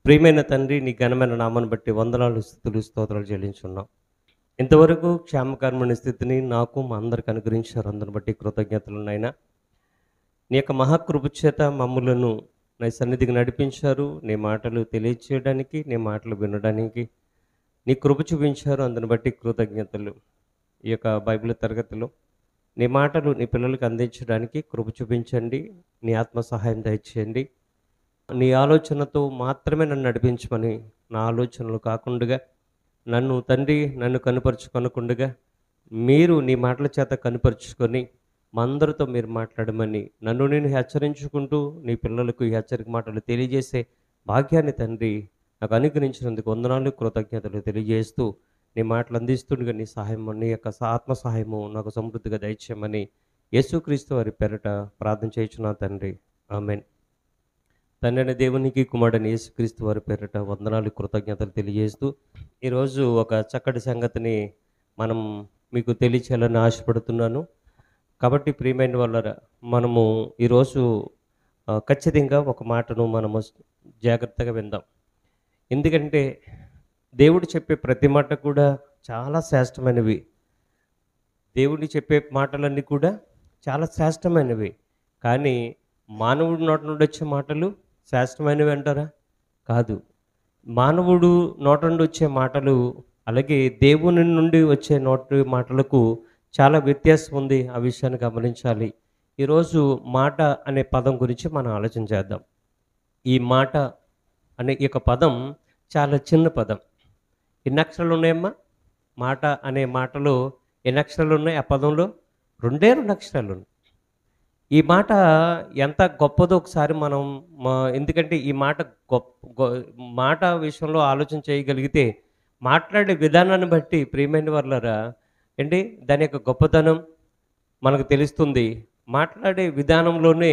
ప్రియమైన తండ్రి, నీ ఘనమైన నామాన్ని బట్టి వందనాలు, స్తుతులు, స్తోత్రాలు చెల్లించున్నాం. ఇంతవరకు క్షేమకరమైన స్థితిని నాకు మా అందరికి అనుగ్రహించారు. అందరిని బట్టి కృతజ్ఞతలు నాయనా. నీ యొక్క మహాకృప చేత మమ్ములను నీ సన్నిధికి నడిపించారు. నీ మాటలు తెలియచేయడానికి, నీ మాటలు వినడానికి నీ కృప చూపించారు. అందుని బట్టి కృతజ్ఞతలు. ఈ యొక్క బైబిల్ తరగతిలో నీ మాటలు నీ పిల్లలకు అందించడానికి కృప చూపించండి. నీ ఆత్మ సహాయం దయచేయండి. నీ ఆలోచనతో మాత్రమే నన్ను నడిపించమని, నా ఆలోచనలు కాకుండగా నన్ను కనుపరుచుకొనకుండగా మీరు నీ మాటల చేత కనుపరుచుకొని మా అందరితో మీరు మాట్లాడమని నన్ను నేను హెచ్చరించుకుంటూ నీ పిల్లలకు ఈ హెచ్చరిక మాటలు తెలియజేసే భాగ్యాన్ని తండ్రి నాకు అనుగ్రహించినందుకు వందనాలు, కృతజ్ఞతలు తెలియజేస్తూ నీ మాటలు అందిస్తుండగా నీ సహాయము, నీ యొక్క ఆత్మ సహాయము నాకు సమృద్ధిగా దయచేయమని యేసుక్రీస్తు వారి పేరట ప్రార్థన చేయుచున్నాను తండ్రి. ఆమేన్. తండ్రి అయిన దేవునికి, కుమారుడైన యేసుక్రీస్తు వారి పేరిట వందనాలు, కృతజ్ఞతలు తెలియజేస్తూ ఈరోజు ఒక చక్కటి సంగతిని మనం మీకు తెలియచేయాలని ఆశపడుతున్నాను. కాబట్టి ప్రియమైన వాళ్ళరా, మనము ఈరోజు ఖచ్చితంగా ఒక మాటను మనము జాగ్రత్తగా విందాం. ఎందుకంటే దేవుడు చెప్పే ప్రతి మాట కూడా చాలా శ్రేష్టమైనవి. దేవుడు చెప్పే మాటలన్నీ కూడా చాలా శ్రేష్టమైనవి. కానీ మానవుడి నోటి నుండి వచ్చే మాటలు శ్రేష్టమైనవి అంటారా? కాదు. మానవుడు నోట నుండి వచ్చే మాటలు అలాగే దేవుని నుండి వచ్చే నోటి మాటలకు చాలా వ్యత్యాసం ఉంది. ఆ విషయాన్ని గమనించాలి. ఈరోజు మాట అనే పదం గురించి మనం ఆలోచన చేద్దాం. ఈ మాట అనే ఈ యొక్క పదం చాలా చిన్న పదం. ఎన్ని అక్షరాలు ఉన్నాయమ్మా? మాట అనే మాటలో ఎన్ని అక్షరాలు ఉన్నాయి? ఆ పదంలో రెండు అక్షరాలు ఉన్నాయి. ఈ మాట ఎంత గొప్పదో ఒకసారి మనం ఎందుకంటే ఈ మాట మాట విషయంలో ఆలోచన చేయగలిగితే మాట్లాడే విధానాన్ని బట్టి ప్రియమైన వాళ్ళరా ఏంటి దాని యొక్క గొప్పతనం మనకు తెలుస్తుంది. మాట్లాడే విధానంలోనే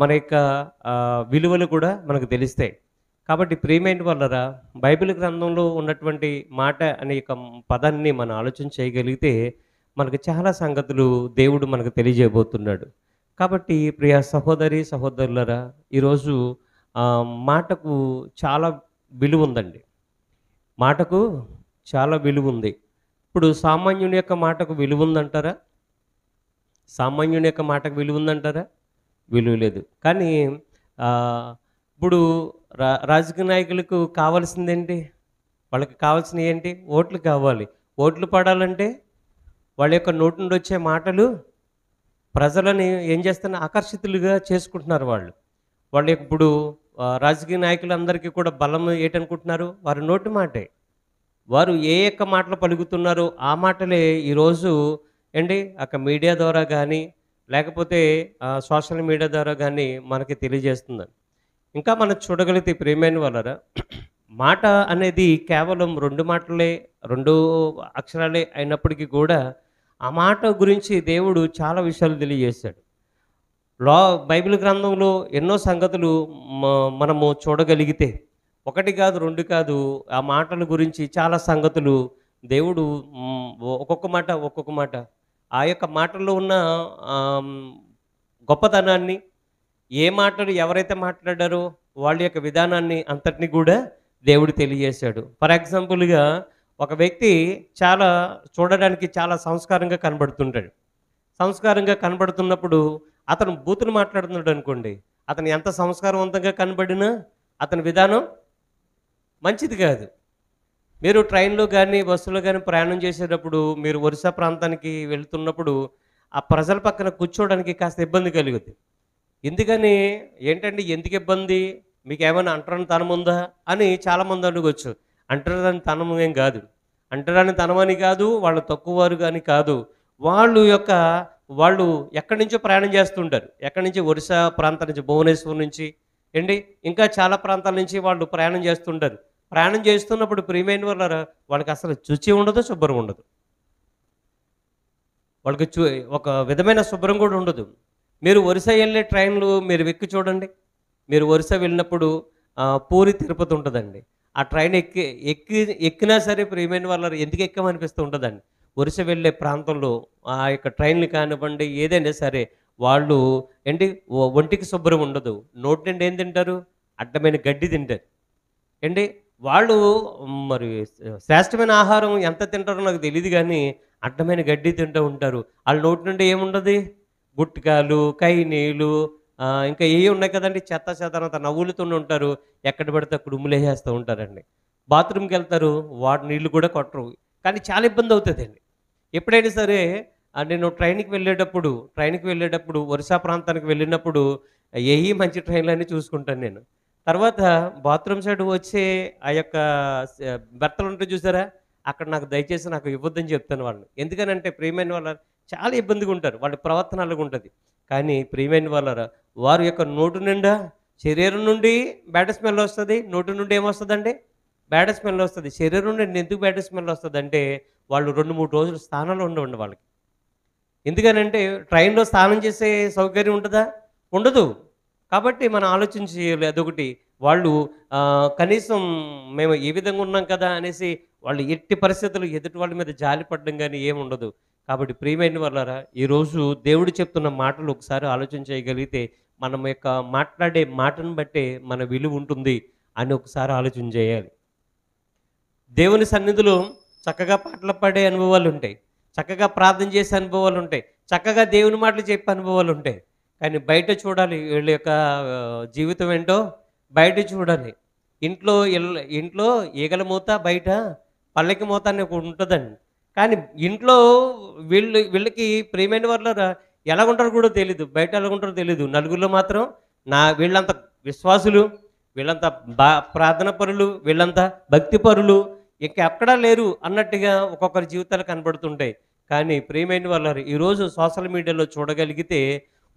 మన యొక్క విలువలు కూడా మనకు తెలుస్తాయి. కాబట్టి ప్రియమైన వాళ్ళరా, బైబిల్ గ్రంథంలో ఉన్నటువంటి మాట అనే యొక్క పదాన్ని మనం ఆలోచన చేయగలిగితే మనకు చాలా సంగతులు దేవుడు మనకు తెలియజేయబోతున్నాడు. కాబట్టి ప్రియ సహోదరి సహోదరులరా, ఈరోజు మాటకు చాలా విలువ ఉందండి. మాటకు చాలా విలువ ఉంది. ఇప్పుడు సామాన్యుని యొక్క మాటకు విలువ ఉందంటారా? సామాన్యుని యొక్క మాటకు విలువ ఉందంటారా? విలువ లేదు. కానీ ఇప్పుడు రాజకీయ నాయకులకు కావాల్సిందేంటి? వాళ్ళకి కావాల్సినవి ఏంటి? ఓట్లు కావాలి. ఓట్లు పడాలంటే వాళ్ళ యొక్క నోటి నుండి వచ్చే మాటలు ప్రజలని ఏం చేస్తున్నా ఆకర్షితులుగా చేసుకుంటున్నారు. వాళ్ళు ఇప్పుడు రాజకీయ నాయకులందరికీ కూడా బలం ఏంటనుకుంటున్నారు? వారి నోటి మాటే. వారు ఏ యొక్క మాటలు పలుకుతున్నారో ఆ మాటలే ఈరోజు మీడియా ద్వారా కానీ లేకపోతే సోషల్ మీడియా ద్వారా కానీ మనకి తెలియజేస్తుంది. ఇంకా మనం చూడగలిగితే ప్రియమైన వాళ్ళరా, మాట అనేది కేవలం రెండు అక్షరాలే అయినప్పటికీ కూడా ఆ మాట గురించి దేవుడు చాలా విషయాలు తెలియజేశాడు. బైబిల్ గ్రంథంలో ఎన్నో సంగతులు మనము చూడగలిగితే ఒకటి కాదు, రెండు కాదు, ఆ మాటల గురించి చాలా సంగతులు దేవుడు ఒక్కొక్క మాట ఆ యొక్క మాటల్లో ఉన్న గొప్పతనాన్ని, ఏ మాటలు ఎవరైతే మాట్లాడారో వాళ్ళ యొక్క విధానాన్ని అంతటిని కూడా దేవుడు తెలియజేశాడు. ఫర్ ఎగ్జాంపుల్గా ఒక వ్యక్తి చూడడానికి చాలా సంస్కారంగా కనబడుతుంటాడు. సంస్కారంగా కనబడుతున్నప్పుడు అతను బూతులు మాట్లాడుతున్నాడు అనుకోండి, అతను ఎంత సంస్కారవంతంగా కనబడినా అతని విధానం మంచిది కాదు. మీరు ట్రైన్లో కానీ బస్సులో కానీ ప్రయాణం చేసేటప్పుడు మీరు ఒరిస్సా ప్రాంతానికి వెళ్తున్నప్పుడు ఆ ప్రజల పక్కన కూర్చోవడానికి కాస్త ఇబ్బంది కలుగుతుంది. ఎందుకని ఎందుకు ఇబ్బంది? మీకు ఏమైనా అంటరాని తనం ఉందా అని చాలామంది అడగవచ్చు. అంటరాని తనం ఏం కాదు. అంటరాని తనం అని కాదు, వాళ్ళు తక్కువ వారు కానీ కాదు. వాళ్ళు ఎక్కడి నుంచో ప్రయాణం చేస్తుంటారు. ఎక్కడి నుంచి? ఒరిస్సా ప్రాంతం నుంచి, భువనేశ్వర్ నుంచి ఇంకా చాలా ప్రాంతాల నుంచి వాళ్ళు ప్రయాణం చేస్తుంటారు. ప్రయాణం చేస్తున్నప్పుడు ప్రియమైన వాళ్ళకి అసలు శుచి ఉండదు, శుభ్రం ఉండదు. వాళ్ళకి ఒక విధమైన శుభ్రం కూడా ఉండదు. మీరు ఒరిస్సా వెళ్ళే ట్రైన్లు మీరు ఎక్కి చూడండి. మీరు ఒరిస్సా వెళ్ళినప్పుడు పూరి తిరుపతి ఉంటుందండి. ఆ ట్రైన్ ఎక్కినా సరే ప్రియమైన ఎందుకు ఎక్కమనిపిస్తూ ఉంటుందండి. ఒరిస్సా వెళ్ళే ప్రాంతంలో ఆ యొక్క ట్రైన్లు కానివ్వండి, ఏదైనా సరే వాళ్ళు ఒంటికి శుభ్రం ఉండదు. నోటి నుండి ఏం తింటారు? అడ్డమైన గడ్డి తింటారు. ఏంటి వాళ్ళు మరి శ్రేష్టమైన ఆహారం ఎంత తింటారో నాకు తెలీదు గానీ, అడ్డమైన గడ్డి తింటూ ఉంటారు. ఆళ్ళ నోటి నుండి ఏముండది? గుట్కాలు, కైనీలు ఇంకా ఏయి ఉన్నాయి కదండీ! చెత్తా చెదారంతా నవ్వులుతూనే ఉంటారు. ఎక్కడ పడితే అక్కడ ఉమ్ములేసేస్తూ ఉంటారండి. బాత్రూమ్‌కెళ్తారు, నీళ్ళు కూడా కొట్టరు. కానీ చాలా ఇబ్బందవుతదండి. ఎప్పుడైనా సరే నేను ట్రైన్‌కి వెళ్ళేటప్పుడు ఒరిస్సా ప్రాంతానికి వెళ్ళినప్పుడు ఏయి మంచి ట్రైన్‌లని చూసుకుంటాను నేను. తర్వాత బాత్రూమ్ సైడ్ వచ్చే ఆ యొక్క స బెర్తలుంటాయి చూసారా? అక్కడ దయచేసి నాకు ఇవ్వద్దని చెప్తాను వాళ్ళని. ఎందుకనంటే ప్రియమైన వాళ్ళారా చాలా ఇబ్బందిగా ఉంటారు. వాళ్ళ ప్రవర్తన అలాగుంటది. కానీ ప్రియమైన వాళ్ళారా వారి యొక్క నోటి నిండా శరీరం నుండి బ్యాడ్ స్మెల్ వస్తది. నోటి నుండి ఏమొస్తదండి? బ్యాడ్ స్మెల్ వస్తది. శరీరం నుండి ఎందుకు బ్యాడ్ స్మెల్ వస్తదంటే వాళ్ళు 2, 3 రోజులు స్థానంలో ఉండవండి వాళ్ళకి. ఎందుకనంటే ట్రైన్‌లో స్నానం చేసే సౌకర్యం ఉంటదా? ఉండదు. కాబట్టి మనం ఆలోచన చేయాలి అదొకటి. వాళ్ళు కనీసం మేము ఈ విధంగా ఉన్నాం కదా అనేసి వాళ్ళు ఎట్టి పరిస్థితుల్లో ఎదుటి వాళ్ళ మీద జాలి పడడం గాని ఏముండదు. కాబట్టి ప్రియమైన వాళ్ళారా, ఈరోజు దేవుడు చెప్తున్న మాటలు ఒకసారి ఆలోచన చేయగలిగితే మనం యొక్క మాట్లాడే మాటను బట్టే మన విలువ ఉంటుంది అని ఒకసారి ఆలోచన చేయాలి. దేవుని సన్నిధిలో చక్కగా పాటలు పాడే అనుభవాలుంటాయి. చక్కగా ప్రార్థన చేసే అనుభవాలుంటాయి. చక్కగా దేవుని మాటలు చెప్పే అనుభవాలుంటాయి. కానీ బయట చూడాలి వీళ్ళ యొక్క జీవితం ఏంటో బయట చూడాలి. ఇంట్లో ఈగల మూత, బయట పల్లకి మూత అని ఒకటి ఉంటదండి. కానీ ఇంట్లో వీళ్ళకి ప్రియమైన వాళ్ళారా ఎలాగుంటారో కూడా తెలీదు. బయట ఎలాగుంటారో తెలీదు. నలుగురిలో మాత్రం వీళ్ళంత విశ్వాసులు, వీళ్ళంతా ప్రార్థన పరులు, వీళ్ళంతా భక్తి పరులు ఇంకెక్కడా లేరు అన్నట్టుగా ఒక్కొక్కరి జీవితాలు కనబడుతుంటాయి. కానీ ప్రియమైన వాళ్ళారా ఈరోజు సోషల్ మీడియాలో చూడగలిగితే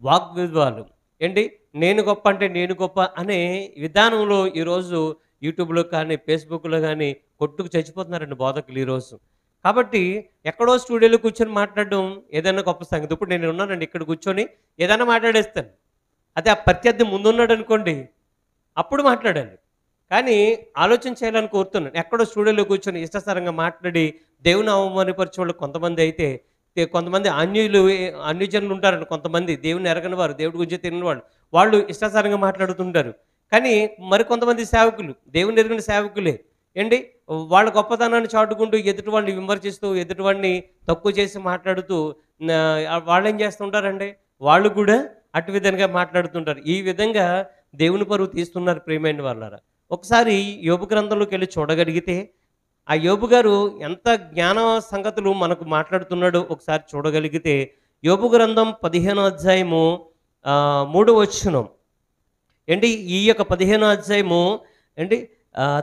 వాగ్వివాదాలు ఏంటి నేను గొప్ప అంటే నేను గొప్ప అనే విధానంలో ఈరోజు యూట్యూబ్‌లో కానీ, ఫేస్‌బుక్‌లో గానీ కొట్టుకు చచ్చిపోతున్నారండి బోధకులు ఈరోజు. కాబట్టి ఎక్కడో స్టూడియోలో కూర్చొని మాట్లాడడం ఏదైనా గొప్ప సంగతి. ఇప్పుడు నేను ఉన్నానండి ఇక్కడ కూర్చొని ఏదైనా మాట్లాడేస్తాను. అదే ఆ ప్రత్యర్థి ముందున్నాడనుకోండి అప్పుడు మాట్లాడాలి. కానీ ఆలోచన చేయాలని కోరుతున్నాను. ఎక్కడో స్టూడియోలో కూర్చొని ఇష్టాసారంగా మాట్లాడి దేవుని అవమానపరిచే వాళ్ళు కొంతమంది అయితే కొంతమంది అన్యజనులు ఉంటారండి కొంతమంది దేవుని ఎరగని వారు, దేవుడి గురించి తెలియని వాళ్ళు. వాళ్ళు ఇష్టాసారంగా మాట్లాడుతుంటారు. కానీ మరికొంతమంది సేవకులు, దేవుని ఎరిగిన సేవకులే ఏండి వాళ్ళ గొప్పతనాన్ని చాటుకుంటూ ఎదుటి వాళ్ళని విమర్శిస్తూ, ఎదుటి వాడిని తక్కువ చేసి మాట్లాడుతూ వాళ్ళేం చేస్తుంటారండి? వాళ్ళు కూడా అటు విధంగా మాట్లాడుతుంటారు. ఈ విధంగా దేవుని పరువు తీస్తున్నారు ప్రియమైన వాళ్ళారా. ఒకసారి యోబు గ్రంథంలోకెళ్ళి చూడగలిగితే ఆ యోబు గారు ఎంత జ్ఞాన సంగతులు మనకు మాట్లాడుతున్నాడో ఒకసారి చూడగలిగితే యోబు గ్రంథం 15వ అధ్యాయము 3వ వచనం ఏంటి ఈ యొక్క 15వ అధ్యాయము ఏంటి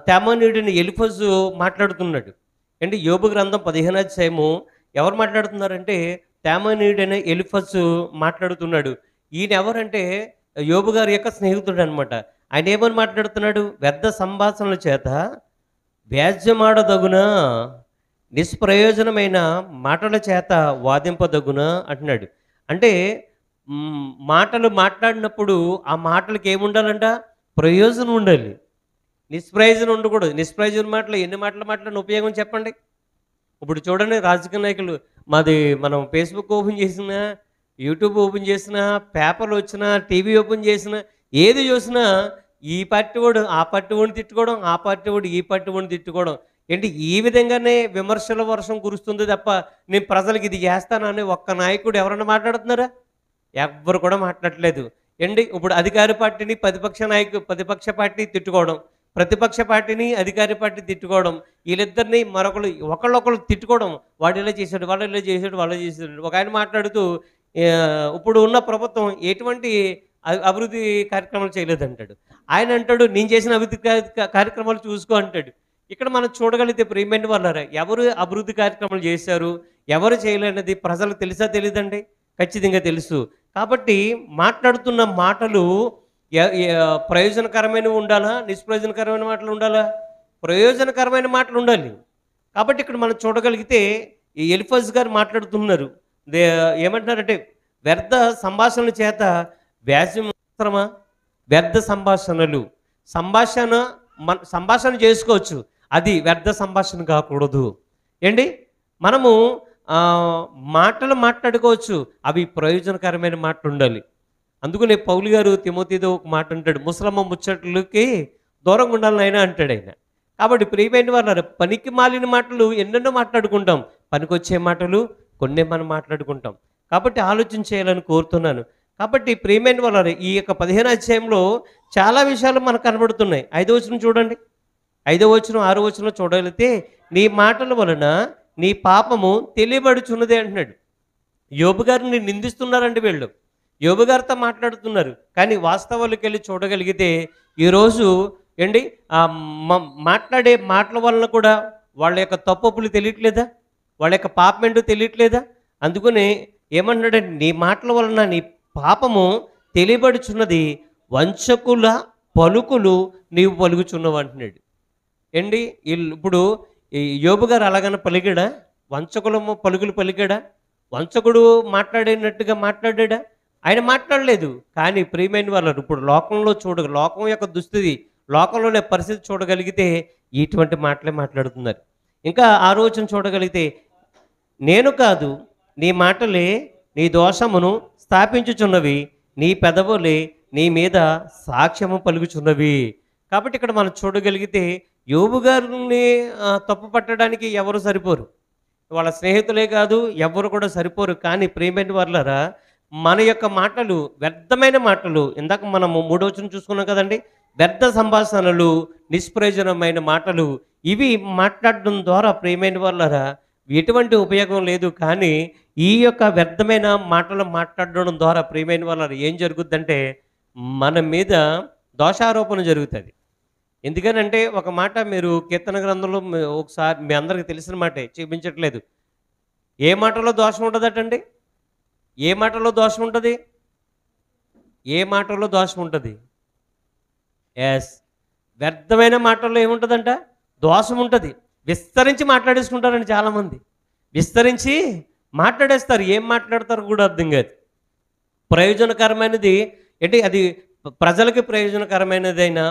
తేమానీయుడైన ఎలీఫజు మాట్లాడుతున్నాడు. ఏంటి యోబు గ్రంథం 15వ అధ్యాయము ఎవరు మాట్లాడుతున్నారంటే తేమానీయుడైన ఎలీఫజు మాట్లాడుతున్నాడు. ఈయన ఎవరంటే యోబు గారి యొక్క స్నేహితుడు అనమాట. ఆయన ఏమని మాట్లాడుతున్నాడు? వ్యర్థ సంభాషణల చేత వ్యాజ్యమాడదగునా, నిష్ప్రయోజనమైన మాటల చేత వాదింపదగునా అంటున్నాడు. అంటే మాటలు మాట్లాడినప్పుడు ఆ మాటలకి ఏముండాలంట? ప్రయోజనం ఉండాలి. నిష్ప్రయోజనం ఉండకూడదు. నిష్ప్రయోజన మాటలు ఎన్ని మాటలు మాట్లాడిన ఉపయోగం చెప్పండి. ఇప్పుడు చూడండి రాజకీయ నాయకులు మనం ఫేస్బుక్ ఓపెన్ చేసినా, యూట్యూబ్ ఓపెన్ చేసినా, పేపర్లు వచ్చినా, టీవీ ఓపెన్ చేసినా, ఏది చూసినా ఈ పార్టీ వాడు ఆ పార్టీ వాడిని తిట్టుకోవడం, ఆ పార్టీ వాడు ఈ పార్టీ వాడిని తిట్టుకోవడం. ఏంటి ఈ విధంగానే విమర్శల వర్షం కురుస్తుంది తప్ప నేను ప్రజలకు ఇది చేస్తానని ఒక్క నాయకుడు ఎవరన్నా మాట్లాడుతున్నారా? ఎవ్వరు కూడా మాట్లాడట్లేదు. ఇప్పుడు అధికార పార్టీని ప్రతిపక్ష పార్టీ తిట్టుకోవడం, ప్రతిపక్ష పార్టీని అధికార పార్టీ తిట్టుకోవడం, వీళ్ళిద్దరిని ఒకళ్ళొకళ్ళు తిట్టుకోవడం. వాడు ఇలా చేశాడు, వాళ్ళు ఇలా చేశాడు, వాళ్ళు చేశాడు. ఒక ఆయన మాట్లాడుతూ ఇప్పుడు ఉన్న ప్రభుత్వం ఎటువంటి అభివృద్ధి కార్యక్రమాలు చేయలేదంటాడు. ఆయన అంటాడు నేను చేసిన అభివృద్ధి కార్యక్రమాలు చూసుకో అంటాడు. ఇక్కడ మనం చూడగలిగితే ప్రియమైన వాళ్ళారా ఎవరు అభివృద్ధి కార్యక్రమాలు చేశారు, ఎవరు చేయలేనిది ప్రజలకు తెలుసా తెలీదండి? ఖచ్చితంగా తెలుసు. కాబట్టి మాట్లాడుతున్న మాటలు ప్రయోజనకరమైనవి ఉండాలా, నిష్ప్రయోజనకరమైన మాటలు ఉండాలా? ప్రయోజనకరమైన మాటలు ఉండాలి. కాబట్టి ఇక్కడ మనం చూడగలిగితే ఈ ఎలీఫజ్ గారు మాట్లాడుతున్నారు. ఏమంటున్నారంటే వ్యర్థ సంభాషణల చేత వ్యాజ్యం అవసరమా? వ్యర్థ సంభాషణలు సంభాషణ చేసుకోవచ్చు, అది వ్యర్థ సంభాషణ కాకూడదు. మనము మాటలు మాట్లాడుకోవచ్చు, అవి ప్రయోజనకరమైన మాటలు ఉండాలి. అందుకనే పౌలు గారు తిమోతితో ఒక మాట అంటాడు, ముసలమ్మ ముచ్చట్లకి దూరంగా ఉండాలని ఆయన అంటాడు. ఆయన కాబట్టి ప్రియమైన వారు పనికి మాలిన మాటలు ఎన్నెన్నో మాట్లాడుకుంటాం, పనికొచ్చే మాటలు కొన్నే మనం మాట్లాడుకుంటాం. కాబట్టి ఆలోచన చేయాలని కోరుతున్నాను. కాబట్టి ప్రియమైన వారు ఈ యొక్క 15వ అధ్యాయంలో చాలా విషయాలు మనకు కనబడుతున్నాయి. 5వ వచనం చూడండి. 5వ వచనం 6వ వచనంలో చూడగలిగితే నీ మాటల వలన నీ పాపము తెలియబడుచున్నదే అంటున్నాడు. యోబు గారిని నిందిస్తున్నారండి వీళ్ళు. యోబు గారితో మాట్లాడుతున్నారు. కానీ వాస్తవాలకు వెళ్ళి చూడగలిగితే ఈరోజు ఏంటి మాట్లాడే మాటల వలన కూడా వాళ్ళ యొక్క తప్పులు తెలియట్లేదా? వాళ్ళ యొక్క పాపం ఏంటో తెలియట్లేదా? అందుకని ఏమన్నాడంటే నీ మాటల వలన నీ పాపము తెలియబడుచున్నది, వంచకుల పలుకులు నీవు పలుకుచున్నావు అంటున్నాడు. ఏంటి ఇప్పుడు ఈ యోబు గారు అలాగన పలికాడా? వంచకులము పలుకులు పలికాడా? వంచకుడు మాట్లాడినట్టుగా మాట్లాడా? ఆయన మాట్లాడలేదు. కానీ ప్రియమైన వాళ్ళు ఇప్పుడు లోకంలో లోకం యొక్క దుస్థితి, లోకంలోనే పరిస్థితి చూడగలిగితే ఇటువంటి మాటలే మాట్లాడుతున్నారు. ఇంకా ఆ రోజున చూడగలిగితే నేను కాదు నీ మాటలే నీ దోషమును స్థాపించుచున్నవి, నీ పెదవులే నీ మీద సాక్ష్యము పలుకుచున్నవి. కాబట్టి ఇక్కడ మనం చూడగలిగితే యోబు గారిని తప్పు పట్టడానికి ఎవరు సరిపోరు, వాళ్ళ స్నేహితులే కాదు ఎవరు కూడా సరిపోరు. కానీ ప్రియమైన వారులారా మన యొక్క మాటలు వ్యర్థమైన మాటలు, ఇందాక మనము 3వ వచనం చూసుకున్నాం కదండి, వ్యర్థ సంభాషణలు, నిష్ప్రయోజనమైన మాటలు ఇవి మాట్లాడడం ద్వారా ప్రియమైన వారులారా ఎటువంటి ఉపయోగం లేదు. కానీ ఈ యొక్క వ్యర్థమైన మాటలు మాట్లాడడం ద్వారా ప్రియమైన వారులారా ఏం జరుగుద్దంటే మన మీద దోషారోపణ జరుగుతుంది. ఎందుకనంటే ఒక మాట మీరు కీర్తన గ్రంథంలో ఒకసారి మీ అందరికీ తెలిసిన మాటే చూపించట్లేదు. ఏ మాటలో దోషం ఉంటుందటండి? ఏ మాటలో దోషం ఉంటుంది? ఏ మాటలో దోషం ఉంటుంది? ఎస్, వ్యర్థమైన మాటల్లో ఏముంటుందంట? దోషం ఉంటుంది. విస్తరించి మాట్లాడేసుకుంటారండి చాలామంది. విస్తరించి మాట్లాడేస్తారు. ఏం మాట్లాడతారు కూడా అర్థం కాదు. ప్రయోజనకరమైనది ఏంటి? అది ప్రజలకి ప్రయోజనకరమైనదైనా,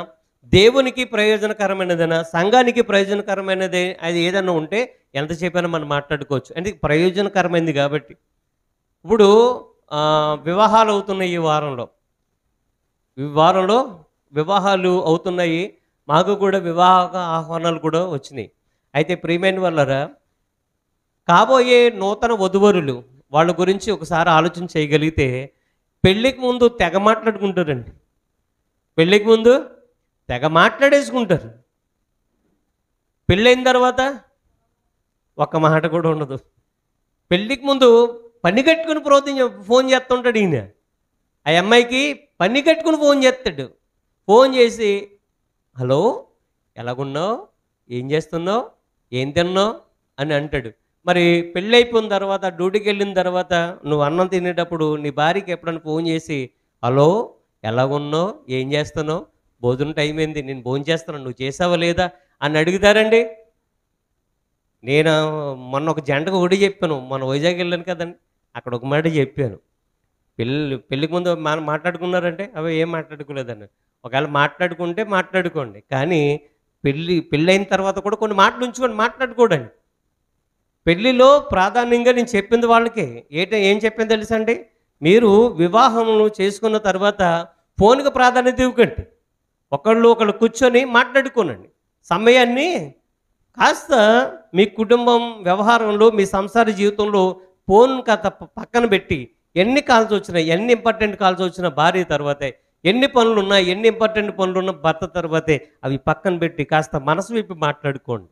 దేవునికి ప్రయోజనకరమైనదైనా, సంఘానికి ప్రయోజనకరమైనది అది ఏదైనా ఉంటే ఎంతసేపైనా మనం మాట్లాడుకోవచ్చు. అంటే ప్రయోజనకరమైనది కాబట్టి. ఇప్పుడు వివాహాలు అవుతున్నాయి. ఈ వారంలో వివాహాలు అవుతున్నాయి. మాకు కూడా వివాహ ఆహ్వానాలు కూడా వచ్చినాయి. అయితే ప్రియమైన వాళ్ళరా కాబోయే నూతన వధువరులు వాళ్ళ గురించి ఒకసారి ఆలోచన చేయగలిగితే పెళ్ళికి ముందు తెగ మాట్లాడుకుంటారండి. పెళ్ళికి ముందు తెగ మాట్లాడేసుకుంటారు. పెళ్ళైన తర్వాత ఒక్క మాట కూడా ఉండదు. పెళ్ళికి ముందు పని కట్టుకుని ఫోన్ చేస్తుంటాడు ఈయన. ఆ అమ్మాయికి పని కట్టుకుని ఫోన్ చేస్తాడు. ఫోన్ చేసి హలో ఎలాగున్నావు, ఏం చేస్తున్నావు, ఏం తిన్నావు అని అంటాడు. మరి పెళ్ళి అయిపోయిన తర్వాత డ్యూటీకి వెళ్ళిన తర్వాత నువ్వు అన్నం తినేటప్పుడు నీ భార్యకి ఎప్పుడైనా ఫోన్ చేసి హలో ఎలాగున్నావు, ఏం చేస్తున్నావు, భోజనం టైం ఏంది, నేను భోజనం చేస్తున్నాను, నువ్వు చేసావా లేదా అని అడుగుతారండి. నేను మొన్న ఒక జంటకు ఒకటి చెప్పాను. మొన్న వైజాగ్ వెళ్ళాను కదండి, అక్కడ ఒక మాట చెప్పాను. పెళ్ళికి ముందు మనం మాట్లాడుకున్నారంటే అవి ఏం మాట్లాడుకోలేదన్న. ఒకవేళ మాట్లాడుకుంటే మాట్లాడుకోండి, కానీ పెళ్ళైన తర్వాత కూడా కొన్ని మాటలు ఉంచుకొని మాట్లాడుకోడండి. పెళ్ళిలో ప్రాధాన్యంగా నేను చెప్పింది వాళ్ళకి ఏం చెప్పింది తెలుసా అండి? మీరు వివాహమును చేసుకున్న తర్వాత ఫోన్కి ప్రాధాన్యత ఇవ్వకండి. ఒకళ్ళు కూర్చొని మాట్లాడుకోనండి. సమయాన్ని కాస్త మీ కుటుంబం వ్యవహారంలో, మీ సంసార జీవితంలో ఫోన్ కథ పక్కన పెట్టి ఎన్ని కాల్స్ వచ్చినాయి, ఎన్ని ఇంపార్టెంట్ కాల్స్ వచ్చినా భార్య తర్వాతే, ఎన్ని పనులు ఉన్నాయి, ఎన్ని ఇంపార్టెంట్ పనులు ఉన్న భర్త తర్వాతే అవి పక్కన పెట్టి కాస్త మనసు విప్పి మాట్లాడుకోండి.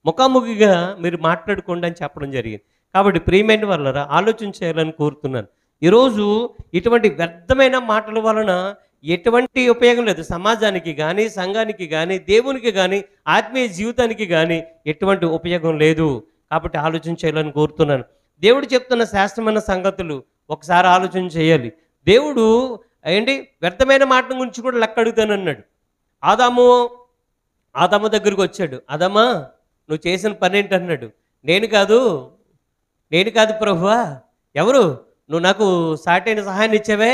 ముఖాముఖిగా మీరు మాట్లాడుకోండి అని చెప్పడం జరిగింది. కాబట్టి ప్రియమైన వాళ్ళరా ఆలోచన చేయాలని కోరుతున్నాను. ఈరోజు ఇటువంటి వ్యర్థమైన మాటల వలన ఎటువంటి ఉపయోగం లేదు. సమాజానికి కానీ, సంఘానికి కానీ, దేవునికి కానీ, ఆత్మీయ జీవితానికి కానీ ఎటువంటి ఉపయోగం లేదు. కాబట్టి ఆలోచన చేయాలని కోరుతున్నాను. దేవుడు చెప్తున్న శాస్త్రమైన సంగతులు ఒకసారి ఆలోచన చేయాలి. దేవుడు వ్యర్థమైన మాట గురించి కూడా లెక్క అడుగుతానన్నాడు. ఆదాము దగ్గరికి వచ్చాడు. ఆదామా నువ్వు చేసిన పని ఏంటన్నాడు. నేను కాదు ప్రభువా, ఎవరు? నువ్వు నాకు సాటైన సహాయాన్ని ఇచ్చావే,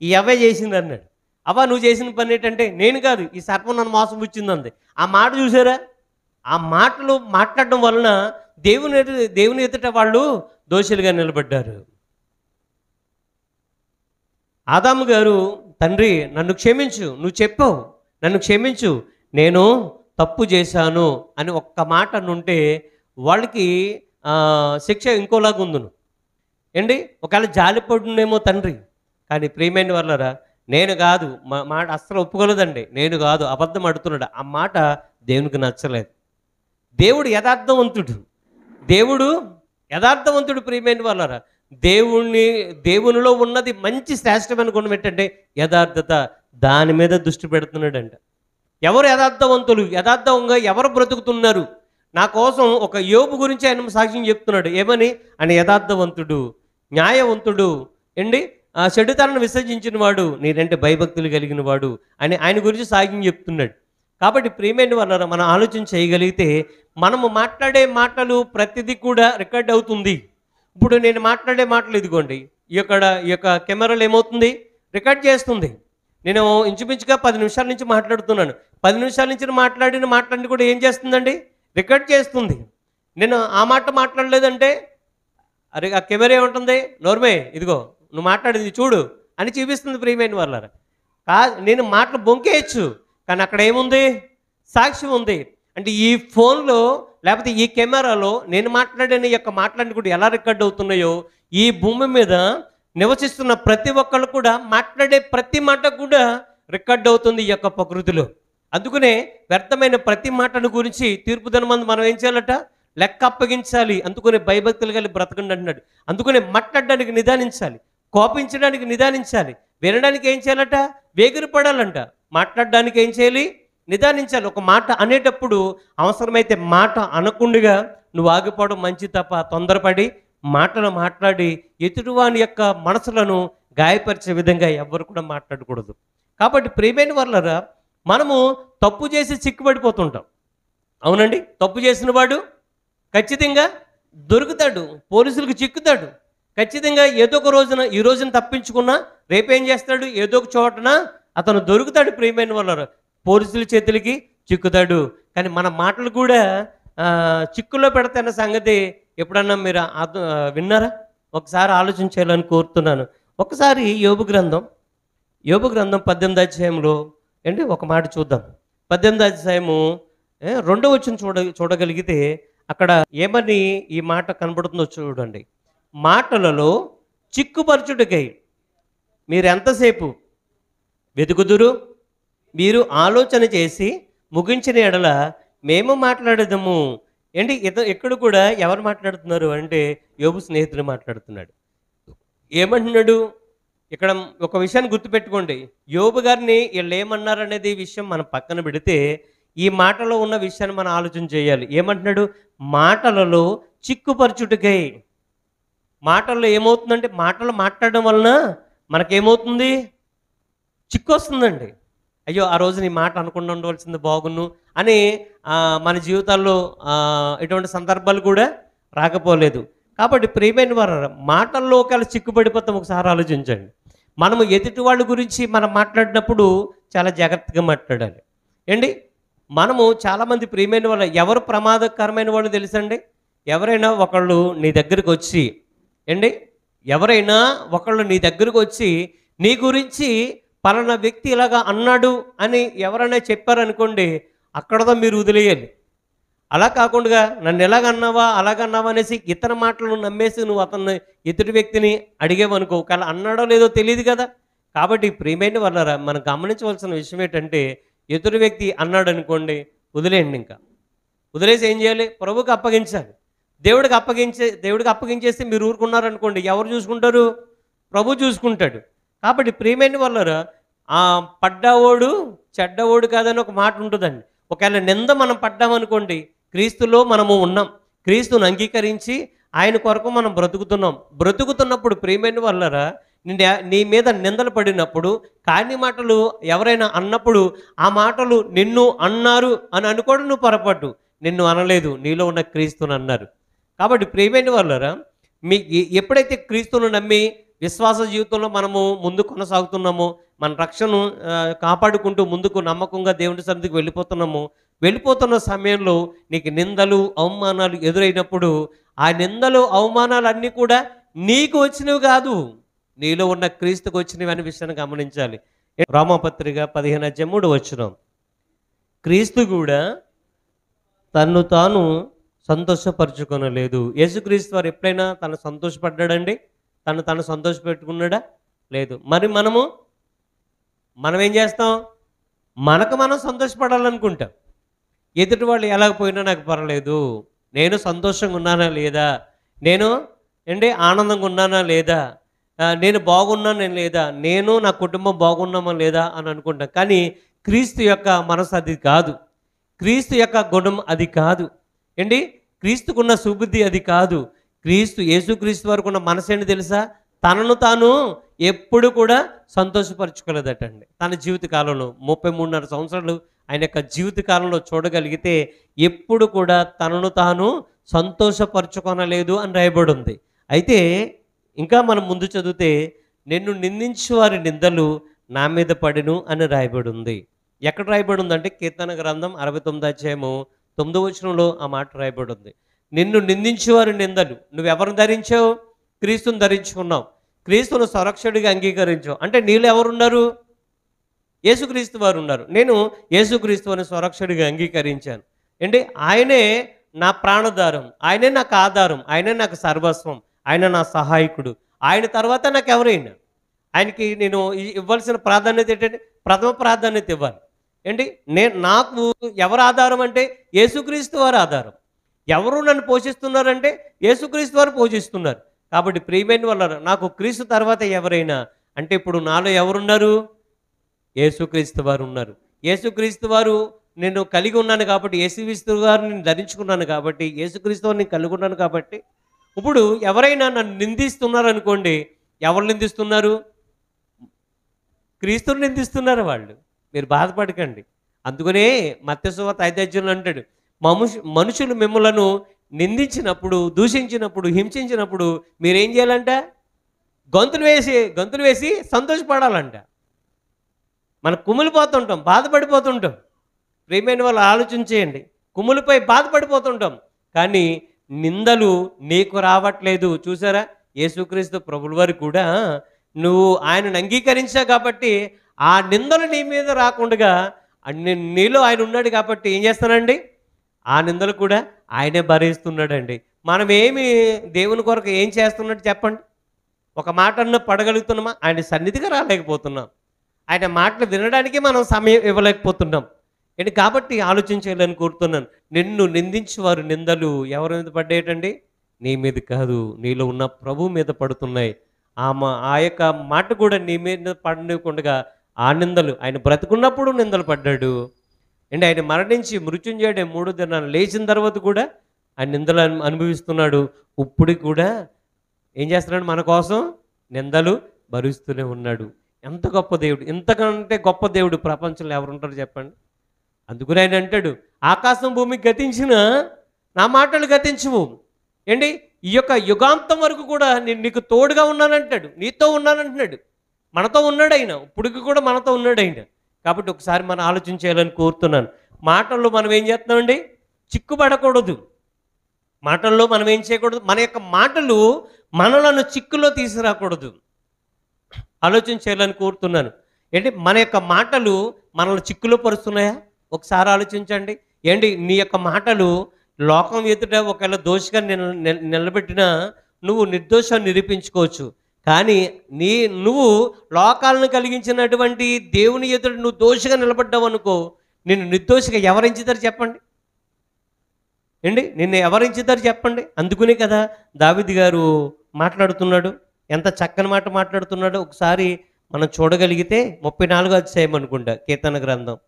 ఈ అవ్వే చేసింది అన్నాడు. అవ్వ నువ్వు చేసిన పని ఏంటంటే నేను కాదు, ఈ సర్పం నన్ను మోసం పుచ్చింది. ఆ మాట చూసారా? ఆ మాటలు మాట్లాడడం వలన దేవుని ఎదుట వాళ్ళు దోషులుగా నిలబడ్డారు. ఆదాము గారు తండ్రి నన్ను క్షమించు, నువ్వు చెప్పావు నన్ను క్షమించు, నేను తప్పు చేశాను అని ఒక్క మాట అనుంటే వాళ్ళకి శిక్ష ఇంకోలాగా ఉందును ఏంటి. ఒకవేళ జాలిపడునేమో తండ్రి, కానీ ప్రియమైన వాళ్ళరా నేను కాదు మాట అస్సలు ఒప్పుకోలేదండి. నేను కాదు అబద్ధం ఆడుతున్నాడు, ఆ మాట దేవునికి నచ్చలేదు. దేవుడు యథార్థవంతుడు, దేవుడు యథార్థవంతుడు. ప్రియమైన వాళ్ళరా దేవునిలో ఉన్నది మంచి శ్రేష్టమైన గుణం ఏంటంటే యథార్థత. దాని మీద దృష్టి పెడుతున్నాడంట. ఎవరు యథార్థవంతులు, యథార్థంగా ఎవరు బ్రతుకుతున్నారు? నా కోసం ఒక యోబు గురించి ఆయన సాక్ష్యం చెప్తున్నాడు. ఏమని? ఆయన యథార్థవంతుడు, న్యాయవంతుడు అండి, చెడుతనాన్ని విసర్జించిన వాడు, నేనంటే భయభక్తులు కలిగిన వాడు అని ఆయన గురించి సాక్ష్యం చెప్తున్నాడు. కాబట్టి ప్రియమైన వాళ్ళ మనం ఆలోచన చేయగలిగితే మనము మాట్లాడే మాటలు ప్రతిదీ కూడా రికార్డ్ అవుతుంది. ఇప్పుడు నేను మాట్లాడే మాటలు ఇదిగోండి, ఈ యొక్క కెమెరాలో ఏమవుతుంది, రికార్డ్ చేస్తుంది. నేను ఇంచుమించుగా 10 నిమిషాల నుంచి మాట్లాడుతున్నాను. 10 నిమిషాల నుంచి మాట్లాడిన మాటలన్నీ కూడా ఏం చేస్తుందండి, రికార్డ్ చేస్తుంది. నేను ఆ మాట మాట్లాడలేదంటే అరే ఆ కెమెరా ఏముంటుంది, నోర్మే ఇదిగో నువ్వు మాట్లాడింది చూడు అని చూపిస్తుంది. ప్రియమైన వాళ్ళారా నేను మాటలు బొంకేయచ్చు, కానీ అక్కడ ఏముంది, సాక్ష్యం ఉంది. అంటే ఈ ఫోన్లో లేకపోతే ఈ కెమెరాలో నేను మాట్లాడిన యొక్క మాటలన్నీ కూడా ఎలా రికార్డ్ అవుతున్నాయో, ఈ భూమి మీద నివసిస్తున్న ప్రతి ఒక్కళ్ళు కూడా మాట్లాడే ప్రతి మాట కూడా రికార్డ్ అవుతుంది ఈ యొక్క ప్రకృతిలో. అందుకనే వ్యర్థమైన ప్రతి మాటను గురించి తీర్పు దినమందు మనం ఏం చేయాలట, లెక్క అప్పగించాలి. అందుకనే భయభక్తులు కలిగి బ్రతకండి అంటున్నాడు. అందుకనే మాట్లాడడానికి నిదానించాలి, కోపించడానికి నిదానించాలి, వినడానికి ఏం చేయాలట, వేగిరపడాలంట. మాట్లాడడానికి ఏం చేయాలి, నిదానించాలి. ఒక మాట అనేటప్పుడు అవసరమైతే మాట అనకుండగా నువ్వు ఆగిపోవడం మంచి తప్ప తొందరపడి మాటలు మాట్లాడి ఎదుటివాని యొక్క మనసులను గాయపరిచే విధంగా ఎవరు కూడా మాట్లాడకూడదు. కాబట్టి ప్రియమైన వాళ్ళరా మనము తప్పు చేసి చిక్కుపడిపోతుంటాం. అవునండి, తప్పు చేసిన వాడు ఖచ్చితంగా దొరుకుతాడు, పోలీసులకు చిక్కుతాడు. ఖచ్చితంగా ఏదో ఒక రోజున, ఈ రోజున తప్పించుకున్నా రేపేం చేస్తాడు, ఏదో ఒక చోటన అతను దొరుకుతాడు. ప్రియమైన వాళ్ళరా పోలీసుల చేతులకి చిక్కుతాడు. కానీ మన మాటలు కూడా చిక్కుల్లో పెడతాయన్న సంగతి ఎప్పుడన్నా మీరు విన్నారా? ఒకసారి ఆలోచించాలని కోరుతున్నాను. ఒకసారి యోబు గ్రంథం 18వ అధ్యాయంలో ఏంటి ఒక మాట చూద్దాం. 18వ అధ్యాయము 2వ వచనం చూడగలిగితే అక్కడ ఏమని ఈ మాట కనబడుతుందో చూడండి. మాటలలో చిక్కుపరచుటకై మీరు ఎంతసేపు వెతుకుదురు, మీరు ఆలోచన చేసి ముగించిన ఎడల మేము మాట్లాడదాము. ఏంటి ఎక్కడ కూడా ఎవరు మాట్లాడుతున్నారు అంటే యోబు స్నేహితుడు మాట్లాడుతున్నాడు. ఏమంటున్నాడు ఇక్కడ? ఒక విషయాన్ని గుర్తుపెట్టుకోండి. యోబు గారిని వీళ్ళు ఏమన్నారనేది విషయం మనం పక్కన పెడితే ఈ మాటలో ఉన్న విషయాన్ని మనం ఆలోచన చేయాలి. ఏమంటున్నాడు? మాటలలో చిక్కుపరచుటకై. మాటల్లో ఏమవుతుందంటే మాటలు మాట్లాడడం వలన మనకేమవుతుంది, చిక్కు వస్తుందండి. అయ్యో ఆ రోజు నీ మాట అనకుండా ఉండవలసింది బాగున్ను అని మన జీవితాల్లో ఇటువంటి సందర్భాలు కూడా రాకపోలేదు. కాబట్టి ప్రియమైన వారు మాటల్లో ఒకవేళ చిక్కుపడిపోతాం ఒకసారి ఆలోచించండి. మనము ఎదుటి వాళ్ళ గురించి మనం మాట్లాడినప్పుడు చాలా జాగ్రత్తగా మాట్లాడాలి. ఏంటి మనము చాలామంది ప్రియమైన వాళ్ళు ఎవరు ప్రమాదకరమైన వాళ్ళు తెలుసండి? ఎవరైనా ఒకళ్ళు నీ దగ్గరికి వచ్చి నీ గురించి పలానా వ్యక్తి ఇలాగా అన్నాడు అని ఎవరైనా చెప్పారనుకోండి, అక్కడతో మీరు వదిలేయాలి. అలా కాకుండా నన్ను ఎలాగన్నావా అలాగన్నావా అనేసి ఇతర మాటలను నమ్మేసి నువ్వు అతన్ని ఎదుటి వ్యక్తిని అడిగేవనుకో, ఒకవేళ అన్నాడో లేదో తెలియదు కదా. కాబట్టి ప్రియమైన వాళ్ళరా మనం గమనించవలసిన విషయం ఏంటంటే ఎదుటి వ్యక్తి అన్నాడు అనుకోండి, వదిలేయండి. ఇంకా వదిలేసి ఏం చేయాలి? ప్రభువుకి అప్పగించాలి. దేవుడికి అప్పగించేస్తే మీరు ఊరుకున్నారనుకోండి, ఎవరు చూసుకుంటారు? ప్రభు చూసుకుంటాడు. కాబట్టి ప్రియమైన వాళ్ళరా పడ్డవాడు చెడ్డవాడు కాదని ఒక మాట ఉంటుందండి. ఒకవేళ నింద మనం పడ్డామనుకోండి, క్రీస్తులో మనము ఉన్నాం, క్రీస్తుని అంగీకరించి ఆయన కొరకు మనం బ్రతుకుతున్నప్పుడు ప్రియమైన వాళ్ళరా నీ మీద నిందలు పడినప్పుడు కాని మాటలు ఎవరైనా అన్నప్పుడు ఆ మాటలు నిన్ను అన్నారు అని అనుకోవడం నువ్వు పొరపాటు. నిన్ను అనలేదు, నీలో ఉన్న క్రీస్తుని అన్నారు. కాబట్టి ప్రియమైన వాళ్ళరా ఎప్పుడైతే క్రీస్తును నమ్మి విశ్వాస జీవితంలో మనము ముందు కొనసాగుతున్నామో, మన రక్షణను కాపాడుకుంటూ ముందుకు నమ్మకంగా దేవుని సన్నిధికి వెళ్ళిపోతున్న సమయంలో నీకు నిందలు అవమానాలు ఎదురైనప్పుడు ఆ నిందలు అవమానాలు అన్నీ కూడా నీకు వచ్చినవి కాదు, నీలో ఉన్న క్రీస్తుకు వచ్చినవి అనే విషయాన్ని గమనించాలి. రోమాపత్రిక 15:3 వచనం, క్రీస్తు కూడా తన్ను తాను సంతోషపరచుకొనలేదు. యేసుక్రీస్తు వారు ఎప్పుడైనా తను సంతోషపడ్డాడండి? తను సంతోషపెట్టుకున్నాడా? లేదు. మరి మనం ఏం చేస్తాం? మనకు మనం సంతోషపడాలనుకుంటాం. ఎదుటి వాళ్ళు ఎలాగపోయినా నాకు పర్లేదు, నేను సంతోషంగా ఉన్నానా లేదా, నేను ఆనందంగా ఉన్నానా లేదా, నేను బాగున్నానా లేదా, నేను నా కుటుంబం బాగున్నామా లేదా అని అనుకుంటాం. కానీ క్రీస్తు యొక్క మనసు అది కాదు. క్రీస్తు యొక్క గుణం అది కాదు. క్రీస్తుకున్న సుబుద్ధి అది కాదు. యేసుక్రీస్తు వరకు ఉన్న మనసు ఏంటి తెలుసా? తనను తాను ఎప్పుడు కూడా సంతోషపరచుకోలేదటండి. తన జీవిత కాలంలో 33.5 సంవత్సరాలు ఆయన యొక్క జీవిత కాలంలో చూడగలిగితే ఎప్పుడు కూడా తనను తాను సంతోషపరచుకొనలేదు అని రాయబడి ఉంది. అయితే ఇంకా మనం ముందు చదివితే, నిన్ను నిందించు వారి నిందలు నా మీద పడెను అని రాయబడి ఉంది. ఎక్కడ రాయబడి ఉందంటే కీర్తన గ్రంథం 69 అధ్యాయము 9వ వచనంలో ఆ మాట రాయబడి ఉంది. నిన్ను నిందించు వారి నిందలు, నువ్వెవరిని ధరించావు? క్రీస్తుని ధరించుకున్నావు. క్రీస్తును సంరక్షకుడిగా అంగీకరించావు. అంటే నీళ్ళు ఎవరున్నారు? యేసుక్రీస్తు వారు ఉన్నారు. నేను యేసుక్రీస్తు వారిని సంరక్షకుడిగా అంగీకరించాను. ఆయనే నా ప్రాణాధారం, ఆయనే నాకు ఆధారం, ఆయనే నాకు సర్వస్వం, ఆయన నా సహాయకుడు. ఆయన తర్వాత నాకు ఎవరైనా ఆయనకి నేను ఇవ్వాల్సిన ప్రాధాన్యత ఏంటంటే ప్రథమ ప్రాధాన్యత ఇవ్వాలి. నాకు ఎవరు ఆధారం అంటే యేసుక్రీస్తు వారు ఆధారం. ఎవరు నన్ను పోషిస్తున్నారంటే యేసుక్రీస్తు వారు పోషిస్తున్నారు. కాబట్టి ప్రియమైన వాళ్ళారా, నాకు క్రీస్తు తర్వాత ఎవరైనా అంటే ఇప్పుడు నాలో ఎవరున్నారు? యేసుక్రీస్తు వారు ఉన్నారు. యేసుక్రీస్తు వారు నేను కలిగి ఉన్నాను కాబట్టి, యేసుక్రీస్తు వారు నేను ధరించుకున్నాను కాబట్టి, యేసుక్రీస్తు వారు నేను కలిగి ఉన్నాను కాబట్టి, ఇప్పుడు ఎవరైనా నన్ను నిందిస్తున్నారు అనుకోండి, ఎవరు నిందిస్తున్నారు? క్రీస్తుని నిందిస్తున్నారు వాళ్ళు. మీరు బాధపడకండి. అందుకనే మత్తయి సువార్త 5వ అధ్యాయంలో అంటాడు, మనుషులు మిమ్మలను నిందించినప్పుడు, దూషించినప్పుడు, హింసించినప్పుడు మీరేం చేయాలంట? గంతులు వేసి సంతోషపడాలంట. మనం కుమిలిపోతుంటాం, బాధపడిపోతుంటాం. ప్రియమైన వాళ్ళు ఆలోచించేయండి. కుమ్ములపై బాధపడిపోతుంటాం, కానీ నిందలు నీకు రావట్లేదు. చూసారా, యేసుక్రీస్తు ప్రభుల వారు కూడా నువ్వు ఆయనను అంగీకరించావు కాబట్టి ఆ నిందలు నీ మీద రాకుండా నీలో ఆయన ఉన్నాడు కాబట్టి ఏం చేస్తానండి? ఆ నిందలు కూడా ఆయనే భరిస్తున్నాడండి. మనం ఏమి దేవుని కొరకు ఏం చేస్తున్నట్టు చెప్పండి? ఒక మాటను పడగలుగుతున్నామా? ఆయన సన్నిధిగా రాలేకపోతున్నాం. ఆయన మాటలు వినడానికి మనం సమయం ఇవ్వలేకపోతున్నాం. కాబట్టి ఆలోచించాలని కోరుతున్నాను. నిన్ను నిందించే వారు నిందలు ఎవరి మీద పడ్డాయటండి? నీ మీద కాదు, నీలో ఉన్న ప్రభు మీద పడుతున్నాయి. ఆ యొక్క మాట కూడా నీ మీద పడనివ్వకుండా ఆ నిందలు, ఆయన బ్రతుకున్నప్పుడు నిందలు పడ్డాడు. ఆయన మరణించి మృత్యుంజయుడే 3 దినాలు లేచిన తర్వాత కూడా ఆయన నిందలు అనుభవిస్తున్నాడు. ఇప్పుడు కూడా ఏం చేస్తున్నాడు? మన కోసం నిందలు భరిస్తూనే ఉన్నాడు. ఎంత గొప్ప దేవుడు! ఇంతకంటే గొప్ప దేవుడు ప్రపంచంలో ఎవరుంటారు చెప్పండి? అందుకని ఆయన అంటాడు, ఆకాశం భూమి గతించిన నా మాటలు గతించవు. ఈ యొక్క యుగాంతం వరకు కూడా నేను నీకు తోడుగా ఉన్నానంటాడు, నీతో ఉన్నానంటున్నాడు. మనతో ఉన్నాడు ఆయన, ఇప్పటికి కూడా మనతో ఉన్నాడు ఆయన. కాబట్టి ఒకసారి మనం ఆలోచించేయాలని కోరుతున్నాను. మాటల్లో మనం ఏం చేస్తున్నామండి? చిక్కుపడకూడదు. మాటల్లో మనం ఏం చేయకూడదు? మన యొక్క మాటలు మనలను చిక్కులో తీసుకురాకూడదు. ఆలోచన చేయాలని కోరుతున్నాను. మన యొక్క మాటలు మనల్ని చిక్కులో పరుస్తున్నాయా? ఒకసారి ఆలోచించండి. నీ యొక్క మాటలు లోకం ఎదుట ఒకవేళ దోషిగా నిలబెట్టినా నువ్వు నిర్దోషాన్ని నిరూపించుకోవచ్చు. కానీ నువ్వు లోకాలను కలిగించినటువంటి దేవుని ఎదుట నువ్వు దోషిగా నిలబడ్డావు అనుకో, నిన్ను నిర్దోషిగా ఎవరించుతారు చెప్పండి? నిన్ను ఎవరించుతారు చెప్పండి? అందుకునే కదా దావీదు గారు మాట్లాడుతున్నాడు. ఎంత చక్కని మాట మాట్లాడుతున్నాడో ఒకసారి మనం చూడగలిగితే 34వ అధ్యాయం అనుకుంటా కీర్తన గ్రంథం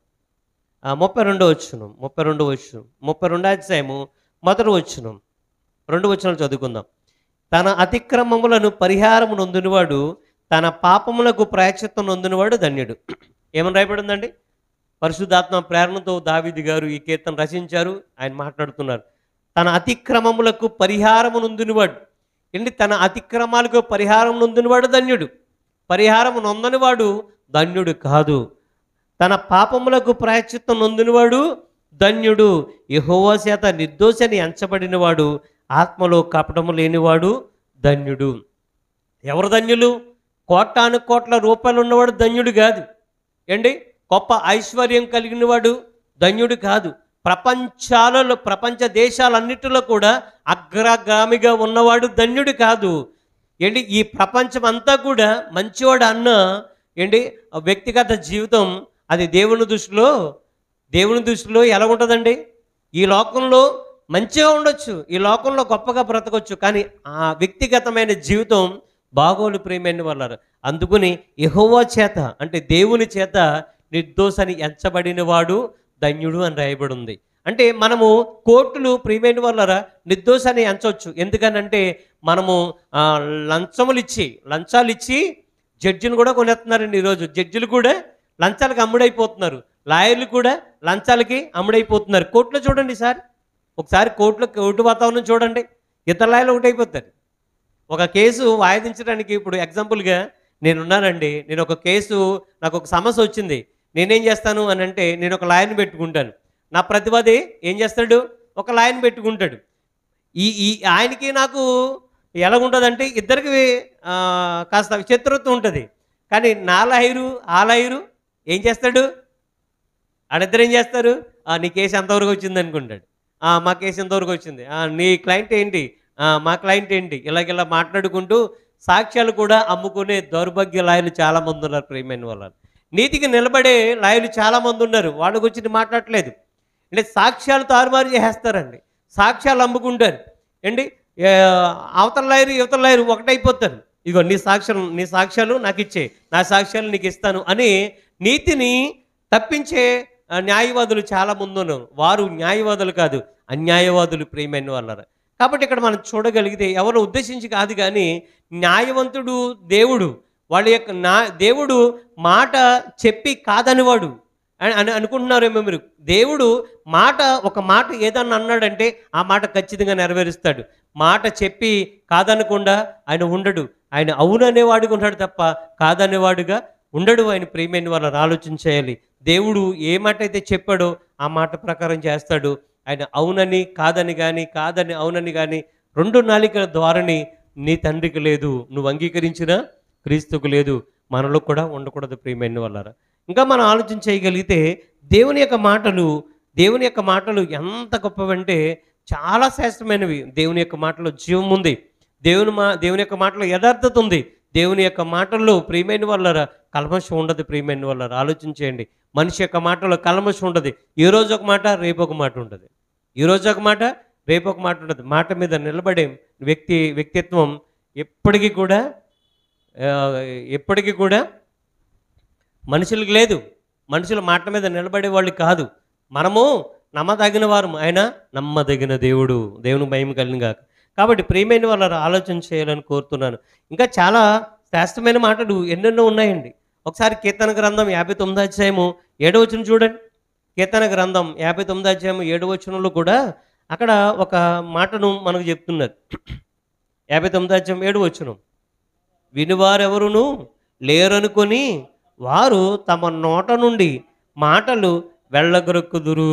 32వ వచనం 32వ అధ్యాయము 1వ వచనం 2 వచనాలు చదువుకుందాం. తన అతిక్రమములను పరిహారము నొందినవాడు, తన పాపములకు ప్రాయశ్చిత్తం నొందినవాడు ధన్యుడు. ఏమని రాయబడిందండి? పరిశుద్ధాత్మ ప్రేరణతో దావీదు గారు ఈ కీర్తన రచించారు. ఆయన మాట్లాడుతున్నారు, తన అతిక్రమములకు పరిహారము నొందినవాడు. తన అతిక్రమాలకు పరిహారం నొందినవాడు ధన్యుడు. పరిహారం నొందనివాడు ధన్యుడు కాదు. తన పాపములకు ప్రాయశ్చిత్తం నొందినవాడు ధన్యుడు. యెహోవా చేత నిర్దోషని ఎంచబడినవాడు, ఆత్మలో కపటము లేనివాడు ధన్యుడు. ఎవరు ధన్యులు? కోటాను కోట్ల రూపాయలు ఉన్నవాడు ధన్యుడు కాదు. గొప్ప ఐశ్వర్యం కలిగినవాడు ధన్యుడు కాదు. ప్రపంచ దేశాలన్నిటిలో కూడా అగ్రగామిగా ఉన్నవాడు ధన్యుడు కాదు. ఏంటి ఈ ప్రపంచం అంతా కూడా మంచివాడు అన్న ఏంటి వ్యక్తిగత జీవితం అది దేవుని దృష్టిలో ఎలా ఉంటుందండి? ఈ లోకంలో మంచిగా ఉండొచ్చు, ఈ లోకంలో గొప్పగా బ్రతకొచ్చు, కానీ ఆ వ్యక్తిగతమైన జీవితం బాగోలు ప్రేమైన వాళ్ళారు. అందుకని యెహోవా చేత అంటే దేవుని చేత నిర్దోషని ఎంచబడిన వాడు ధన్యుడు అని రాయబడి ఉంది. అంటే మనము కోర్టులు ప్రియమైన వాళ్ళరా నిర్దోషాన్ని ఎంచవచ్చు. ఎందుకనంటే మనము లంచాలు ఇచ్చి జడ్జిని కూడా కొనేస్తున్నారండి. ఈరోజు జడ్జిలు కూడా లంచాలకు అమ్ముడైపోతున్నారు, లాయర్లు కూడా లంచాలకి అమ్ముడైపోతున్నారు. కోర్టులో చూడండి సార్, ఒకసారి కోర్టు వాతావరణం చూడండి, ఇతర లాయర్లు ఒకటైపోతారు. ఒక కేసు వాయిదించడానికి ఇప్పుడు ఎగ్జాంపుల్గా నేనున్నానండి, నేను ఒక కేసు నాకు ఒక సమస్య వచ్చింది, నేనేం చేస్తాను అని అంటే నేను ఒక లాయర్ని పెట్టుకుంటాను. నా ప్రతివాది ఏం చేస్తాడు? ఒక లాయర్ని పెట్టుకుంటాడు. ఈ ఆయనకి నాకు ఎలాగుంటుందంటే ఇద్దరికి కాస్త శత్రుత్వం ఉంటుంది. కానీ నా లాయరు ఆ లాయరు ఏం చేస్తాడు? ఆడిద్దరు ఏం చేస్తారు? నీ కేసు ఎంతవరకు వచ్చింది అనుకుంటాడు. మా కేసు ఎంతవరకు వచ్చింది, నీ క్లయింట్ ఏంటి, మా క్లయింట్ ఏంటి, ఇలాగ మాట్లాడుకుంటూ సాక్ష్యాలు కూడా అమ్ముకునే దౌర్భాగ్య లాయర్లు చాలామంది ఉన్నారు ప్రియమైన వాళ్ళు. నీతికి నిలబడే లాయర్లు చాలామంది ఉన్నారు, వాళ్ళ గురించి మాట్లాడట్లేదు. అంటే సాక్ష్యాలు తారుమారు చేసేస్తారండి, సాక్ష్యాలు అమ్ముకుంటారు ఏంటి. అవతల లాయరు యువతల లాయరు ఒకటైపోతారు. ఇగో నీ సాక్ష్యాలు నాకు ఇచ్చే, నా సాక్ష్యాలు నీకు ఇస్తాను అని నీతిని తప్పించే న్యాయవాదులు చాలామంది ఉన్నారు. వారు న్యాయవాదులు కాదు, అన్యాయవాదులు ప్రియమైన వాళ్ళారు. కాబట్టి ఇక్కడ మనం చూడగలిగితే ఎవరు ఉద్దేశించి కాదు, కానీ న్యాయవంతుడు దేవుడు. వాళ్ళ యొక్క దేవుడు మాట చెప్పి కాదనివాడు అని అనుకుంటున్నారేమో మీరు. దేవుడు ఒక మాట ఏదన్నా అన్నాడంటే ఆ మాట ఖచ్చితంగా నెరవేరుస్తాడు. మాట చెప్పి కాదనకుండా ఆయన ఉండడు. ఆయన అవుననేవాడుగా ఉన్నాడు తప్ప కాదనేవాడుగా ఉండడు. ఆయన ప్రియమైన వాళ్ళని ఆలోచించేయాలి. దేవుడు ఏ మాట అయితే చెప్పాడో ఆ మాట ప్రకారం చేస్తాడు. ఆయన అవునని కాదని కానీ, కాదని అవునని కానీ రెండు నాలికల ద్వారాని నీ తండ్రికి లేదు, నువ్వు అంగీకరించిన క్రీస్తుకు లేదు, మనలో కూడా ఉండకూడదు ప్రియమైన వాళ్ళారా. ఇంకా మనం ఆలోచన చేయగలిగితే దేవుని యొక్క మాటలు ఎంత గొప్పవంటే చాలా శ్రేష్టమైనవి. దేవుని యొక్క మాటలో జీవం ఉంది, దేవుని యొక్క మాటలో యథార్థత ఉంది. దేవుని యొక్క మాటల్లో ప్రియమైన వాళ్ళారా కల్మషం ఉండదు ప్రియమైన వాళ్ళారా. ఆలోచించేయండి, మనిషి యొక్క మాటలో కల్మషం ఉండదు. ఈ రోజు ఒక మాట, రేపు ఒక మాట ఉంటుంది. ఈ రోజు ఒక మాట, రేపు ఒక మాట ఉంటుంది. మాట మీద నిలబడే వ్యక్తిత్వం ఎప్పటికీ కూడా మనుషులకు లేదు. మనుషుల మాట మీద నిలబడే వాళ్ళు కాదు. మనము నమ్మదగిన వారు, ఆయన నమ్మదగిన దేవుడు. దేవుని మహిమ కలిగినగాక. కాబట్టి ప్రియమైన వాళ్ళ ఆలోచన చేయాలని కోరుతున్నాను. ఇంకా చాలా శ్రేష్టమైన మాటలు ఎన్నెన్నో ఉన్నాయండి. ఒకసారి కీర్తన గ్రంథం 59వ అధ్యాయము 7వ వచనం చూడండి. కీర్తన గ్రంథం 59వ అధ్యాయము 7వ వచనంలో కూడా అక్కడ ఒక మాటను మనకు చెప్తున్నారు. 59వ అధ్యాయం 7వ వచనం, వినివారెవరును లేరనుకొని వారు తమ నోట నుండి మాటలు వెళ్ళగొరుకుదురు.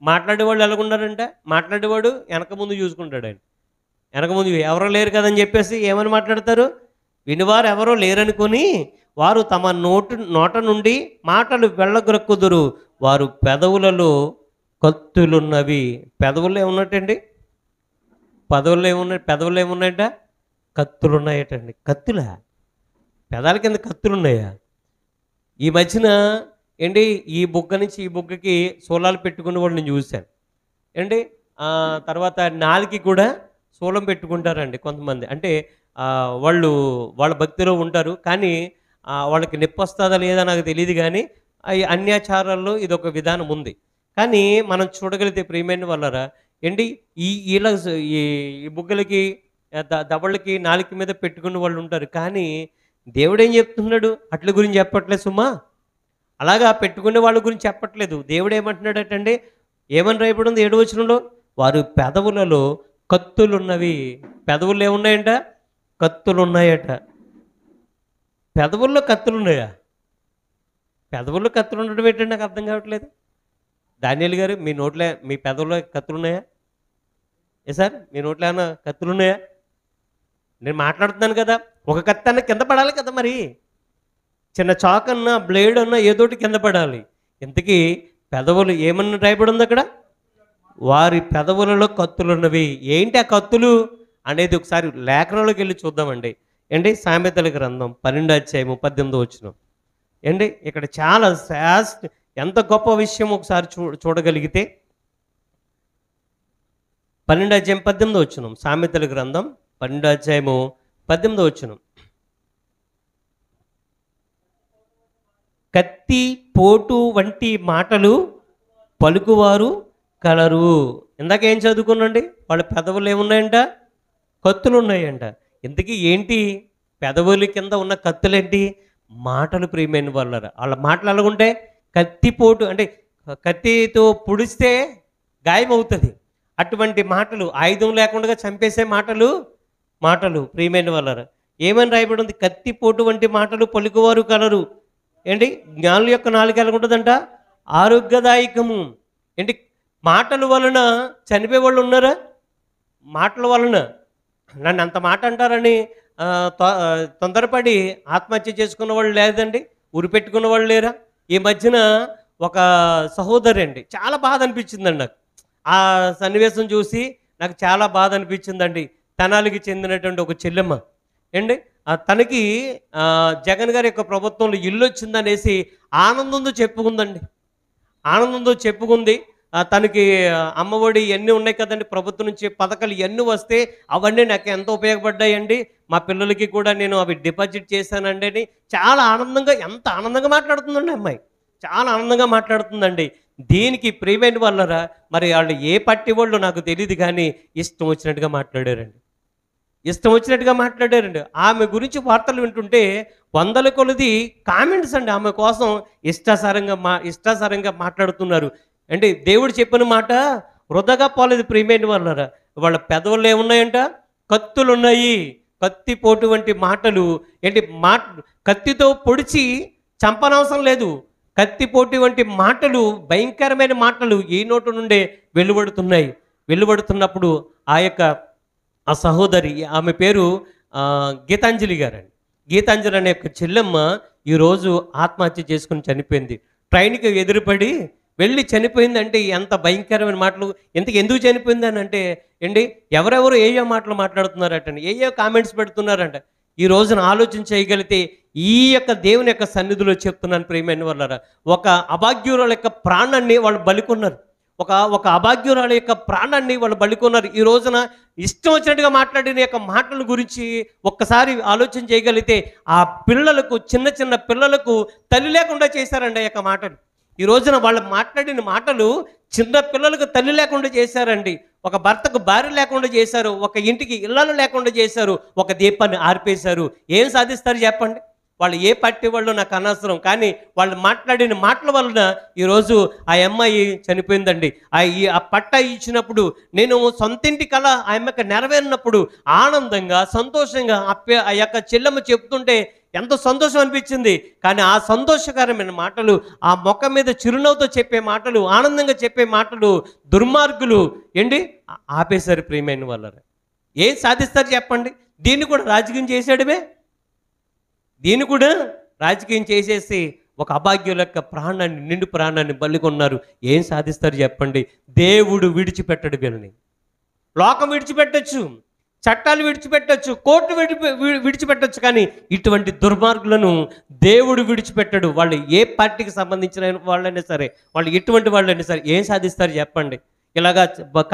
మాట్లాడేవాళ్ళు ఎలాగున్నారంటే, మాట్లాడేవాడు వెనక ముందు చూసుకుంటాడు. ఆయన వెనక ముందు ఎవరో లేరు కదని చెప్పేసి ఏమని మాట్లాడతారు? వినివారు ఎవరో లేరనుకొని వారు తమ నోట నుండి మాటలు వెళ్ళగొరుకుదురు, వారు పెదవులలో కత్తులున్నవి. పెదవుల్లో ఏమున్నట్టండి? పెదవుల్లో ఏమున్నాయట? కత్తులు ఉన్నాయటండి. కత్తులా? పెదాల కింద కత్తులు ఉన్నాయా? ఈ మధ్యన ఏంటి ఈ బుగ్గ నుంచి ఈ బుగ్గకి సోలాలు పెట్టుకునే వాళ్ళు నేను చూశాను ఏంటి. తర్వాత నాలుగు కూడా శూలం పెట్టుకుంటారండి కొంతమంది. అంటే వాళ్ళ భక్తిలో ఉంటారు, కానీ వాళ్ళకి నొప్పి వస్తుందా లేదా నాకు తెలియదు, కానీ ఈ అన్యాచారాల్లో ఇదొక విధానం ఉంది. కానీ మనం చూడగలిగితే ప్రియమైన వాళ్ళరా ఏంటి ఈ బుగ్గలకి దవళ్ళకి నాలుక మీద పెట్టుకున్న వాళ్ళు ఉంటారు. కానీ దేవుడు ఏం చెప్తున్నాడు? అట్ల గురించి చెప్పట్లేదు సుమా, అలాగా పెట్టుకునే వాళ్ళ గురించి చెప్పట్లేదు. దేవుడు ఏమంటున్నాడటండి? ఏమని రాయబడి ఉంది 7వ వచనంలో? వారు పెదవులలో కత్తులున్నవి. పెదవుల్లో ఏమున్నాయంట? కత్తులు ఉన్నాయట. పెదవుల్లో కత్తులు ఉన్నాయా? పెదవుల్లో కత్తులు ఉండడం ఏంటంటే నాకు అర్థం కావట్లేదు. దానియేలు గారు, మీ పెదవుల్లో కత్తులు ఉన్నాయా? సార్, మీ నోట్లో ఏమైనా కత్తులు ఉన్నాయా? నేను మాట్లాడుతున్నాను కదా, ఒక కత్తి అన్న కింద పడాలి కదా, మరి చిన్న చాక్ అన్నా బ్లేడ్ అన్నా ఏదోటి కింద పడాలి. ఇంతకీ పెదవులు ఏమని రాయబడి ఉంది అక్కడ? వారి పెదవులలో కత్తులున్నవి. ఏంటి ఆ కత్తులు అనేది ఒకసారి లేఖనంలోకి వెళ్ళి చూద్దామండి. ఏంటి? సామెతల గ్రంథం 12:18 ఏంటి? ఇక్కడ చాలా ఎంత గొప్ప విషయం ఒకసారి చూడగలిగితే 12:18 సామెతల గ్రంథం 12:18 కత్తి పోటు వంటి మాటలు పలుకువారు కలరు. ఇందాక ఏం చదువుకున్నాండి? వాళ్ళ పెదవులు ఏమున్నాయంట? కత్తులు ఉన్నాయంట. ఇంతకీ ఏంటి పెదవుల కింద ఉన్న కత్తులేంటి? మాటలు. ప్రియమైన వాళ్ళ మాటలు ఎలాగుంటే కత్తిపోటు, అంటే కత్తితో పొడిస్తే గాయమవుతుంది. అటువంటి మాటలు, ఆయుధం లేకుండా చంపేసే మాటలు ప్రియమైన వాళ్ళారా. ఏమని రాయబడి ఉంది? కత్తిపోటు వంటి మాటలు పలుకువారు కలరు. ఏంటి? జ్ఞానుల యొక్క నాలుక ఎలాగుంటుందంట? ఆరోగ్యదాయకము. ఏంటి? మాటల వలన చనిపోయే వాళ్ళు ఉన్నారా? మాటల వలన నన్ను అంత మాట అంటారని తొందరపడి ఆత్మహత్య చేసుకున్న వాళ్ళు లేదండి? ఉరిపెట్టుకున్న వాళ్ళు లేరా? ఈ మధ్యన ఒక సహోదరి అండి, చాలా బాధ అనిపించిందండి నాకు. ఆ సన్నివేశం చూసి నాకు చాలా బాధ అనిపించిందండి. తెనాలికి చెందినటువంటి ఒక చెల్లెమ్మ ఏంటి, తనకి జగన్ గారి యొక్క ప్రభుత్వంలో ఇల్లు వచ్చిందనేసి ఆనందంతో చెప్పుకుంది. తనకి అమ్మఒడి ఇవన్నీ ఉన్నాయి కదండి, ప్రభుత్వం నుంచి పథకాలు ఇవన్నీ వస్తే అవన్నీ నాకు ఎంతో ఉపయోగపడ్డాయండి. మా పిల్లలకి కూడా నేను అవి డిపాజిట్ చేశానండి అని చాలా ఆనందంగా, ఎంత ఆనందంగా మాట్లాడుతుందండి అమ్మాయి, చాలా ఆనందంగా మాట్లాడుతుందండి. దీనికి ప్రియమైన వాళ్ళరా, మరి వాళ్ళు ఏ పట్టి వాళ్ళు నాకు తెలియదు కానీ ఇష్టం వచ్చినట్టుగా మాట్లాడారండి. ఆమె గురించి వార్తలు వింటుంటే వందల కొలది కామెంట్స్ అండి. ఆమె కోసం ఇష్టాసారంగా మాట్లాడుతున్నారు. అంటే దేవుడు చెప్పిన మాట వృధాగా పోలేదు ప్రియమైన వాళ్ళరా. వాళ్ళ పెదవులు ఏమున్నాయంట? కత్తులు ఉన్నాయి. కత్తిపోటు వంటి మాటలు. ఏంటి? కత్తితో పొడిచి చంపనవసరం లేదు. కత్తిపోటు వంటి మాటలు, భయంకరమైన మాటలు ఈ నోటు నుండే వెలువడుతున్నప్పుడు ఆ సహోదరి, ఆమె పేరు గీతాంజలి గారండి. గీతాంజలి అనే ఒక చెల్లెమ్మ ఈరోజు ఆత్మహత్య చేసుకుని చనిపోయింది. ట్రైన్కి ఎదురుపడి వెళ్ళి చనిపోయిందంటే ఎంత భయంకరమైన మాటలు. ఎందుకు చనిపోయింది అని అంటే ఏంటి, ఎవరెవరు ఏయో మాటలు మాట్లాడుతున్నారటండి, ఏయో కామెంట్స్ పెడుతున్నారంట. ఈ రోజున ఆలోచన చేయగలిగితే ఈ యొక్క దేవుని యొక్క సన్నిధిలో చెప్తున్నాను ప్రియమైన వాళ్ళారా, ఒక అభాగ్యురాల యొక్క ప్రాణాన్ని వాళ్ళు బలికొన్నారు. ఒక అభాగ్యురాల యొక్క ప్రాణాన్ని వాళ్ళు బలికొన్నారు. ఈ రోజున ఇష్టం వచ్చినట్టుగా మాట్లాడిన యొక్క మాటల గురించి ఒక్కసారి ఆలోచన చేయగలిగితే ఆ పిల్లలకు, చిన్న పిల్లలకు తల్లి లేకుండా చేశారండి ఆ యొక్క మాటలు. ఈ రోజున వాళ్ళు మాట్లాడిన మాటలు చిన్న పిల్లలకు తల్లి లేకుండా చేశారండి. ఒక భర్తకు భార్య లేకుండా చేశారు. ఒక ఇంటికి ఇళ్ళను లేకుండా చేశారు. ఒక దీపాన్ని ఆర్పేశారు. ఏం సాధిస్తారు చెప్పండి? వాళ్ళు ఏ పార్టీ వాళ్ళు నాకు అనవసరం, కానీ వాళ్ళు మాట్లాడిన మాటల వలన ఈరోజు ఆ అమ్మాయి చనిపోయిందండి. ఆ పట్టా ఇచ్చినప్పుడు, నేను సొంతింటి కళ ఆ అమ్మకి నెరవేరినప్పుడు ఆనందంగా, సంతోషంగా ఆ యొక్క చెల్లెమ్మ చెప్తుంటే ఎంతో సంతోషం అనిపించింది. కానీ ఆ సంతోషకరమైన మాటలు, ఆ ముఖం మీద చిరునవ్వుతో చెప్పే మాటలు, ఆనందంగా చెప్పే మాటలు దుర్మార్గులు ఏంటి ఆపేశారు ప్రియమైన వాళ్ళ. ఏం సాధిస్తారు చెప్పండి? దీన్ని కూడా రాజకీయం చేసేసి ఒక అభాగ్యుల యొక్క నిండు ప్రాణాన్ని బలికొన్నారు. ఏం సాధిస్తారు చెప్పండి? దేవుడు విడిచిపెట్టడు వీళ్ళని. లోకం విడిచిపెట్టచ్చు, చట్టాలు విడిచిపెట్టచ్చు, కోర్టు విడిచిపెట్టచ్చు, కానీ ఇటువంటి దుర్మార్గులను దేవుడు విడిచిపెట్టడు. వాళ్ళు ఏ పార్టీకి సంబంధించిన వాళ్ళైనా సరే, వాళ్ళు ఎటువంటి వాళ్ళైనా సరే ఏం సాధిస్తారు చెప్పండి? ఇలాగా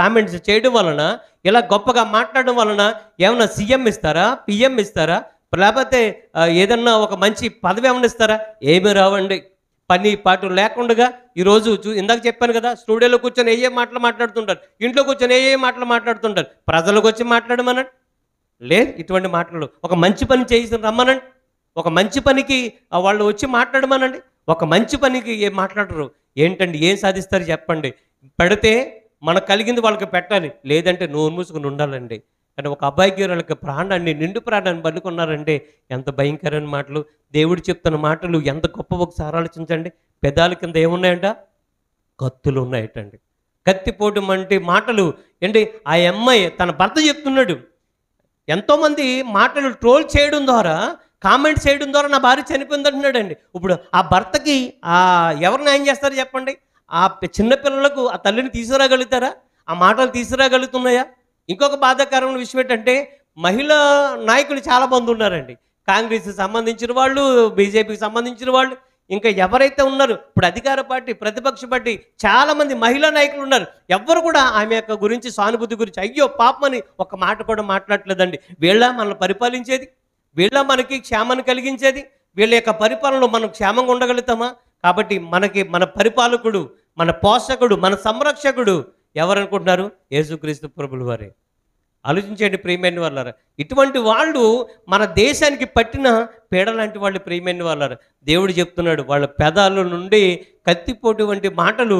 కామెంట్స్ చేయడం వలన, ఇలా గొప్పగా మాట్లాడడం వలన ఏమన్నా సీఎం ఇస్తారా, పిఎం ఇస్తారా, లేకపోతే ఏదన్నా ఒక మంచి పదవి ఏమన్నా ఇస్తారా? ఏమీ రావండి. పని పాటు లేకుండా ఈరోజు ఇందాక చెప్పాను కదా, స్టూడియోలో కూర్చొని ఏ మాటలు మాట్లాడుతుంటారు, ఇంట్లో కూర్చొని ఏ మాటలు మాట్లాడుతుంటారు. ప్రజలకు వచ్చి మాట్లాడమనండి, లేదు ఇటువంటి మాటలు. ఒక మంచి పని చేసి రమ్మనండి, ఒక మంచి పనికి వాళ్ళు వచ్చి మాట్లాడమనండి. ఒక మంచి పనికి ఏం మాట్లాడరు. ఏంటండి? ఏం సాధిస్తారు చెప్పండి? పెడితే మనకు కలిగింది వాళ్ళకి పెట్టాలి, లేదంటే నోరు మూసుకుని ఉండాలండి. కానీ ఒక అభాగ్యురాలకి నిండు ప్రాణాన్ని బలుకున్నారంటే ఎంత భయంకరమైన మాటలు. దేవుడు చెప్తున్న మాటలు ఎంత గొప్ప, ఒకసారి ఆలోచించండి. పెదాల కింద ఏమున్నాయంట? కత్తులు ఉన్నాయటండి. కత్తిపోటు వంటి మాటలు ఏంటి? ఆ అమ్మాయి తన భర్త చెప్తున్నాడు. ఎంతోమంది మాటలు ట్రోల్ చేయడం ద్వారా, కామెంట్స్ చేయడం ద్వారా నా భార్య చనిపోయింది అంటున్నాడండి. ఇప్పుడు ఆ భర్తకి ఎవరు న్యాయం చేస్తారు చెప్పండి? చిన్న పిల్లలకు ఆ తల్లిని తీసుకురాగలుగుతారా? ఆ మాటలు తీసుకురాగలుగుతున్నాయా? ఇంకొక బాధాకరమైన విషయం ఏంటంటే, మహిళా నాయకులు చాలా మంది ఉన్నారండి. కాంగ్రెస్‌కి సంబంధించిన వాళ్ళు, బీజేపీకి సంబంధించిన వాళ్ళు, ఇంకా ఎవరైతే ఉన్నారో ఇప్పుడు అధికార పార్టీ, ప్రతిపక్ష పార్టీ చాలామంది మహిళా నాయకులు ఉన్నారు. ఎవ్వరు కూడా ఆమె యొక్క గురించి సానుభూతి గురించి అయ్యో పాపమని ఒక్క మాట కూడా మాట్లాడట్లేదండి. వీళ్ళ మనల్ని పరిపాలించేది, వీళ్ళ మనకి క్షేమాన్ని కలిగించేది, వీళ్ళ యొక్క పరిపాలనలో మనం క్షేమంగా ఉండగలుగుతామా? కాబట్టి మనకి మన పరిపాలకుడు, మన పోషకుడు, మన సంరక్షకుడు ఎవరనుకుంటున్నారు? యేసుక్రీస్తు ప్రభుల వారే. ఆలోచించండి ప్రియమైన వాళ్ళారా. ఇటువంటి వాళ్ళు మన దేశానికి పట్టిన పీడ లాంటి వాళ్ళు ప్రియమైన వాళ్ళారా. దేవుడు చెప్తున్నాడు వాళ్ళ పెదాల నుండి కత్తిపోటు వంటి మాటలు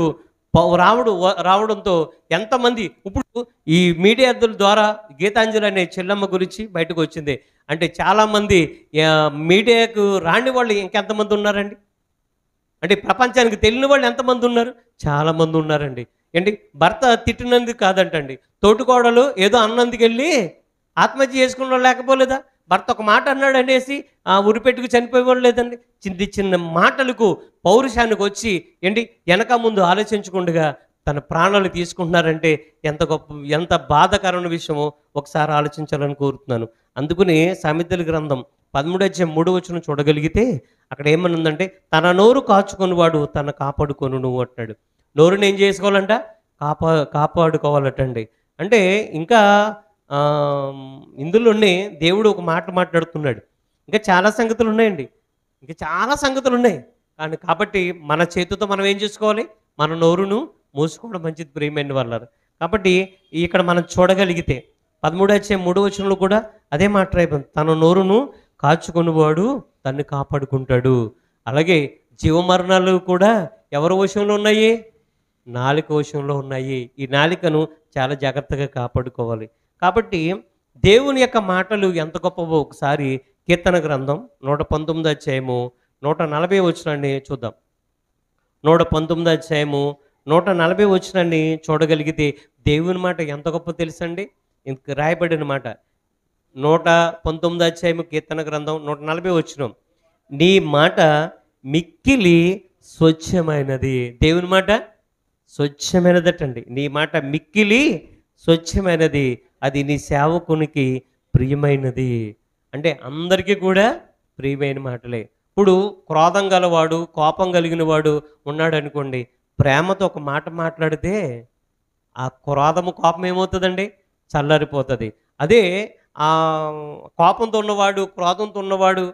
రావడంతో ఎంతమంది ఇప్పుడు ఈ మీడియా ద్వారా గీతాంజలి అనే చెల్లమ్మ గురించి బయటకు వచ్చింది. అంటే చాలామంది మీడియాకు రాని వాళ్ళు ఇంకెంతమంది ఉన్నారండి? అంటే ప్రపంచానికి తెలియని వాళ్ళు ఎంతమంది ఉన్నారు? చాలామంది ఉన్నారండి. ఏంటి భర్త తిట్టినందుకు కాదంటండి, తోటికోడలు ఏదో అన్నందుకు వెళ్ళి ఆత్మహత్య చేసుకున్న లేకపోలేదా? భర్త ఒక మాట అన్నాడు అనేసి ఉరిపెట్టుకు చనిపోయేవాళ్ళు లేదండి. చిన్న చిన్న మాటలకు పౌరుషానికి వచ్చి ఏంటి వెనక ముందు ఆలోచించకుండా తన ప్రాణాలు తీసుకుంటున్నారంటే ఎంత బాధాకరమైన విషయమో ఒకసారి ఆలోచించాలని కోరుతున్నాను. అందుకని సామెతల గ్రంథం 13:3 చూడగలిగితే అక్కడ ఏమనుందంటే, తన నోరు కాచుకొనివాడు తన కాపాడుకొనును అంటాడు. నోరుని ఏం చేసుకోవాలంట? కాపాడుకోవాలటండి. అంటే ఇంకా ఇందులోనే దేవుడు ఒక మాట మాట్లాడుతున్నాడు. ఇంకా చాలా సంగతులు ఉన్నాయండి, ఇంకా చాలా సంగతులు ఉన్నాయి. కాబట్టి మన చేతితో మనం ఏం చేసుకోవాలి? మన నోరును మూసుకోవడం మంచిది ప్రియమైన వాళ్ళారు. కాబట్టి ఇక్కడ మనం చూడగలిగితే 13:3 కూడా అదే మాట రాయబడింది. తన నోరును కాచుకొనివాడు తన్ని కాపాడుకుంటాడు. అలాగే జీవమరణాలు కూడా ఎవరి వశంలో ఉన్నాయి? నాలుక వశంలో ఉన్నాయి. ఈ నాలుకను చాలా జాగ్రత్తగా కాపాడుకోవాలి. కాబట్టి దేవుని యొక్క మాటలు ఎంత గొప్పవో ఒకసారి కీర్తన గ్రంథం 119 140 చూద్దాం. 119 140 చూడగలిగితే దేవుని మాట ఎంత గొప్ప తెలుసండి. ఇంక రాయబడిన మాట 119 కీర్తన గ్రంథం 140 నీ మాట మిక్కిలి స్వచ్ఛమైనది. దేవుని మాట స్వచ్ఛమైనదటండి. నీ మాట మిక్కిలి స్వచ్ఛమైనది, అది నీ సేవకునికి ప్రియమైనది. అంటే అందరికీ కూడా ప్రియమైన మాటలే. ఇప్పుడు క్రోధం గలవాడు, కోపం కలిగిన వాడు ఉన్నాడు అనుకోండి, ప్రేమతో ఒక మాట మాట్లాడితే ఆ క్రోధము కోపం ఏమవుతుందండి? చల్లారిపోతుంది. అదే ఆ కోపంతో ఉన్నవాడు, క్రోధంతో ఉన్నవాడు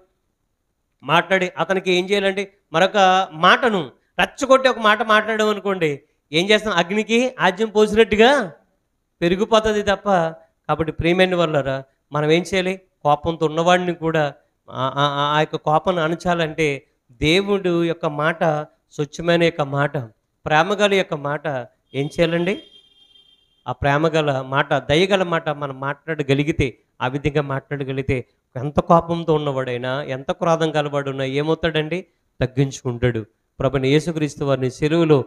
మాట్లాడి అతనికి ఏం చేయాలండి? మరొక మాటను రచ్చగొట్టి ఒక మాట మాట్లాడడం అనుకోండి, ఏం చేస్తాం? అగ్నికి ఆజ్యం పోసినట్టుగా పెరిగిపోతుంది తప్ప. కాబట్టి ప్రియమైన వాళ్ళరా, మనం ఏం చేయాలి? కోపంతో ఉన్నవాడిని కూడా ఆ యొక్క కోపాన్ని అణచాలంటే దేవుడు యొక్క మాట, స్వచ్ఛమైన యొక్క మాట, ప్రేమగల యొక్క మాట ఏం చేయాలండి? ఆ ప్రేమగల మాట, దయగల మాట మనం మాట్లాడగలిగితే, ఆ విధంగా మాట్లాడగలిగితే ఎంత కోపంతో ఉన్నవాడైనా, ఎంత క్రోధం కలవాడున్నా ఏమవుతాడండి? తగ్గించుకుంటాడు. ప్రభువైన యేసుక్రీస్తు వారిని సిలువలో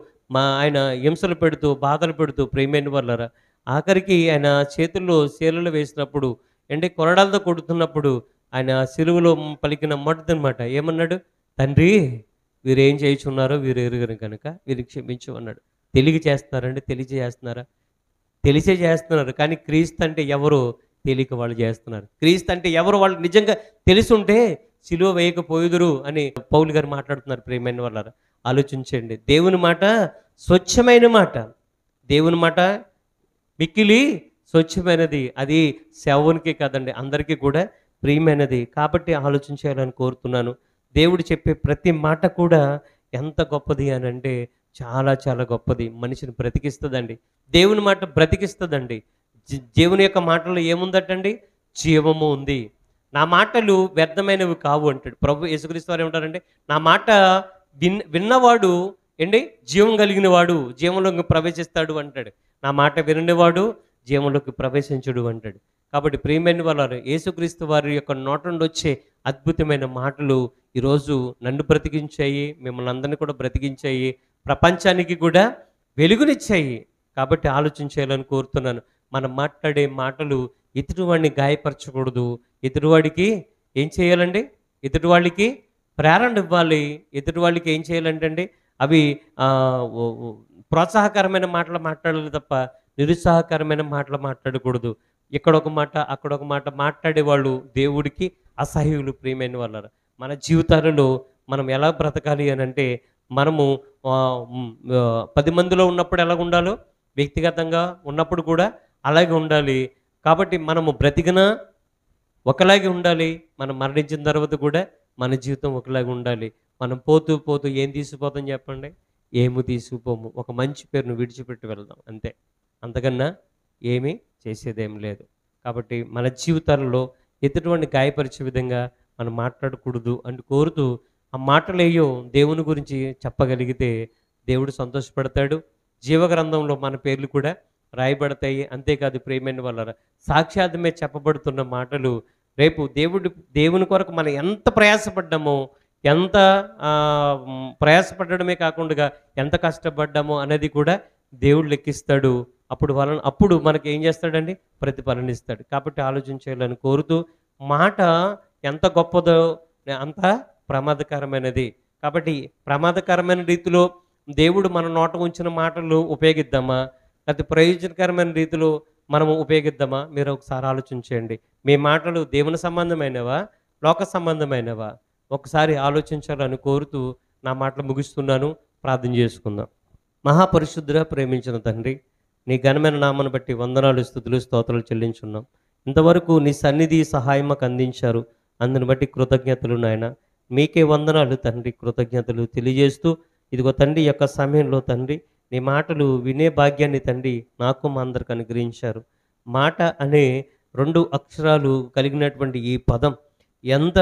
ఆయన హింసలు పెడుతూ, బాధలు పెడుతూ ప్రియమైన వాళ్ళరా, ఆఖరికి ఆయన చేతుల్లో శీలలు వేసినప్పుడు, కొరడాలతో కొడుతున్నప్పుడు ఆయన సిలువలో పలికిన మొదటిదనమాట ఏమన్నాడు? తండ్రి, వీరేం చేయుచున్నారో వీరు ఎరుగరు కనుక వీరికి క్షమించు అన్నాడు. తెలియచేస్తున్నారండి? తెలియజేస్తున్నారా? తెలిసే చేస్తున్నారు. కానీ క్రీస్తు అంటే ఎవరు తెలియక వాళ్ళు చేస్తున్నారు. క్రీస్తు అంటే ఎవరు వాళ్ళు నిజంగా తెలుసుంటే సిలువ వేయకపోయుదురు అని పౌలు గారు మాట్లాడుతున్నారు. ప్రియమైన వాళ్ళారా, ఆలోచించండి. దేవుని మాట స్వచ్ఛమైన మాట, దేవుని మాట మిక్కిలి స్వచ్ఛమైనది. అది సేవకునికే కాదండి, అందరికీ కూడా ప్రియమైనది. కాబట్టి ఆలోచించాలని కోరుతున్నాను. దేవుడు చెప్పే ప్రతి మాట కూడా ఎంత గొప్పది అని అంటే చాలా చాలా గొప్పది. మనిషిని బ్రతికిస్తుందండి. దేవుని మాట బ్రతికిస్తుందండి. దేవుని యొక్క మాటల్లో ఏముందటండి? జీవము ఉంది. నా మాటలు వ్యర్థమైనవి కావు అంటాడు ప్రభు యేసుక్రీస్తు వారు. ఏమంటారంటే, నా మాట విన్నవాడు జీవం కలిగిన వాడు జీవంలోకి ప్రవేశిస్తాడు అంటాడు. నా మాట విననివాడు జీవంలోకి ప్రవేశించుడు అంటాడు. కాబట్టి ప్రియమైన వారు, యేసుక్రీస్తు వారి యొక్క నోట నుండి వచ్చే అద్భుతమైన మాటలు ఈరోజు నన్ను బ్రతికించాయి, మిమ్మల్ని అందరినీ కూడా బ్రతికించాయి, ప్రపంచానికి కూడా వెలుగునిచ్చాయి. కాబట్టి ఆలోచించాలని కోరుతున్నాను. మనం మాట్లాడే మాటలు ఎదుటివాడిని గాయపరచకూడదు. ఎదుటివాడికి ఏం చేయాలండి? ఎదుటివాళ్ళకి ప్రేరణ ఇవ్వాలి. ఎదుటివాళ్ళకి ఏం చేయాలంటే అవి ప్రోత్సాహకరమైన మాటలు మాట్లాడాలి తప్ప నిరుత్సాహకరమైన మాటలు మాట్లాడకూడదు. ఇక్కడ ఒక మాట, అక్కడ ఒక మాట మాట్లాడేవాళ్ళు దేవుడికి అసహ్యులు. ప్రియమైన వాళ్ళారా, మన జీవితాలలో మనం ఎలా బ్రతకాలి అనంటే, మనము 10 మందిలో ఉన్నప్పుడు ఎలాగ ఉండాలో, వ్యక్తిగతంగా ఉన్నప్పుడు కూడా అలాగే ఉండాలి. కాబట్టి మనము బ్రతికినా ఒకలాగే ఉండాలి. మనం మరణించిన తర్వాత కూడా మన జీవితం ఒకలాగా ఉండాలి. మనం పోతూ పోతూ ఏం తీసుకుపోతాం చెప్పండి? ఏమి తీసుకుపోము. ఒక మంచి పేరును విడిచిపెట్టి వెళ్దాం అంతే. అంతకన్నా ఏమీ చేసేదేం లేదు. కాబట్టి మన జీవితాలలో ఎదుటివాడిని గాయపరిచే విధంగా మనం మాట్లాడకూడదు అని కోరుతూ, ఆ మాటలేయో దేవుని గురించి చెప్పగలిగితే దేవుడు సంతోషపడతాడు. జీవగ్రంథంలో మన పేర్లు కూడా రాయబడతాయి. అంతేకాదు ప్రియమైన వాళ్ళారా, సాక్షాత్మే చెప్పబడుతున్న మాటలు రేపు దేవుని కొరకు మనం ఎంత ప్రయాసపడ్డామో, ఎంత ప్రయాసపడడమే కాకుండా ఎంత కష్టపడ్డామో అనేది కూడా దేవుడు లెక్కిస్తాడు. అప్పుడు మనకి ఏం చేస్తాడండి? ప్రతిఫలన ఇస్తాడు. కాబట్టి ఆలోచన చేయాలని కోరుతూ, మాట ఎంత గొప్పదో అంత ప్రమాదకరమైనది. కాబట్టి ప్రమాదకరమైన రీతిలో దేవుడు మన నోట ఉంచిన మాటలు ఉపయోగిద్దామా? లేకపోతే ప్రయోజనకరమైన రీతిలో మనము ఉపయోగిద్దామా? మీరు ఒకసారి ఆలోచించండి. మీ మాటలు దేవుని సంబంధమైనవా? లోక సంబంధమైనవా? ఒకసారి ఆలోచించాలని కోరుతూ నా మాటలు ముగిస్తున్నాను. ప్రార్థన చేసుకుందాం. మహాపరిశుద్ధుడా, ప్రేమించిన తండ్రి, నీ ఘనమైన నామను బట్టి వందనాలు, స్తుతులు, స్తోత్రాలు చెల్లించున్నాం. ఇంతవరకు నీ సన్నిధి సహాయం మాకు అందించారు. అందుని బట్టి కృతజ్ఞతలు నాయన. మీకే వందనాలు తండ్రి, కృతజ్ఞతలు తెలియజేస్తూ, ఇదిగో తండ్రి యొక్క సమయంలో తండ్రి నీ మాటలు వినే భాగ్యాన్ని తండ్రి నాకు మా అందరికి అనుగ్రహించారు. మాట అనే 2 అక్షరాలు కలిగినటువంటి ఈ పదం ఎంత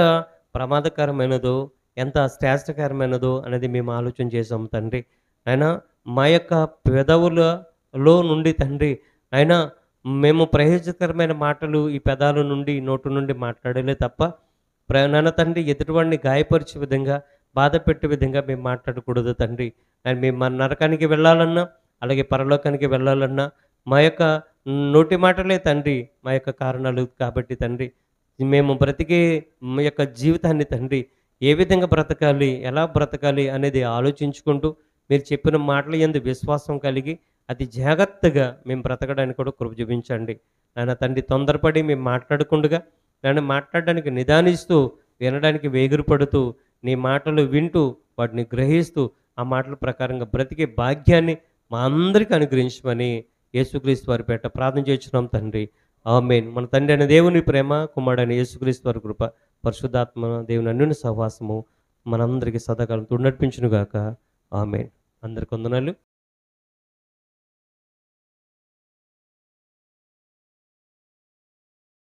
ప్రమాదకరమైనదో, ఎంత శ్రేష్టకరమైనదో అనేది మేము ఆలోచన చేసాం తండ్రి. అయినా మా యొక్క పెదవులలో నుండి తండ్రి, అయినా మేము ప్రయోజనకరమైన మాటలు ఈ పెదాల నుండి, నోటు నుండి మాట్లాడలే తప్ప నాయన తండ్రి ఎదుటివాడిని గాయపరిచే విధంగా, బాధ పెట్టే విధంగా మేము మాట్లాడకూడదు తండ్రి. అండ్ మేము మన నరకానికి వెళ్ళాలన్నా, అలాగే పరలోకానికి వెళ్ళాలన్నా మా యొక్క నోటి మాటలే తండ్రి మా యొక్క కారణాలు. కాబట్టి తండ్రి, మేము బ్రతికే మా యొక్క జీవితాన్ని తండ్రి ఏ విధంగా బ్రతకాలి, ఎలా బ్రతకాలి అనేది ఆలోచించుకుంటూ, మీరు చెప్పిన మాటల యందు విశ్వాసం కలిగి అతి జాగ్రత్తగా మేము బ్రతకడానికి కూడా కృప చూపించండి. నాయన తండ్రి, తొందరపడి మేము మాట్లాడకుండగా నన్ను మాట్లాడడానికి నిదానిస్తూ, వినడానికి వేగిరపడుతూ, నీ మాటలు వింటూ, వాటిని గ్రహిస్తూ, ఆ మాటల ప్రకారంగా బ్రతికే భాగ్యాన్ని మా అందరికీ అనుగ్రహించమని యేసుక్రీస్తు వారి పేట ప్రార్థన చేస్తున్నాం తండ్రి. ఆమేన్. మన తండ్రి అయిన దేవుని ప్రేమ, కుమారుడైన యేసుక్రీస్తు వారి కృప, పరిశుద్ధాత్మ దేవుని అన్యోన్య సహవాసము మనందరికీ సదాకాలం తోడు నడిపించును గాక. ఆమేన్. అందరికి వందనాలు.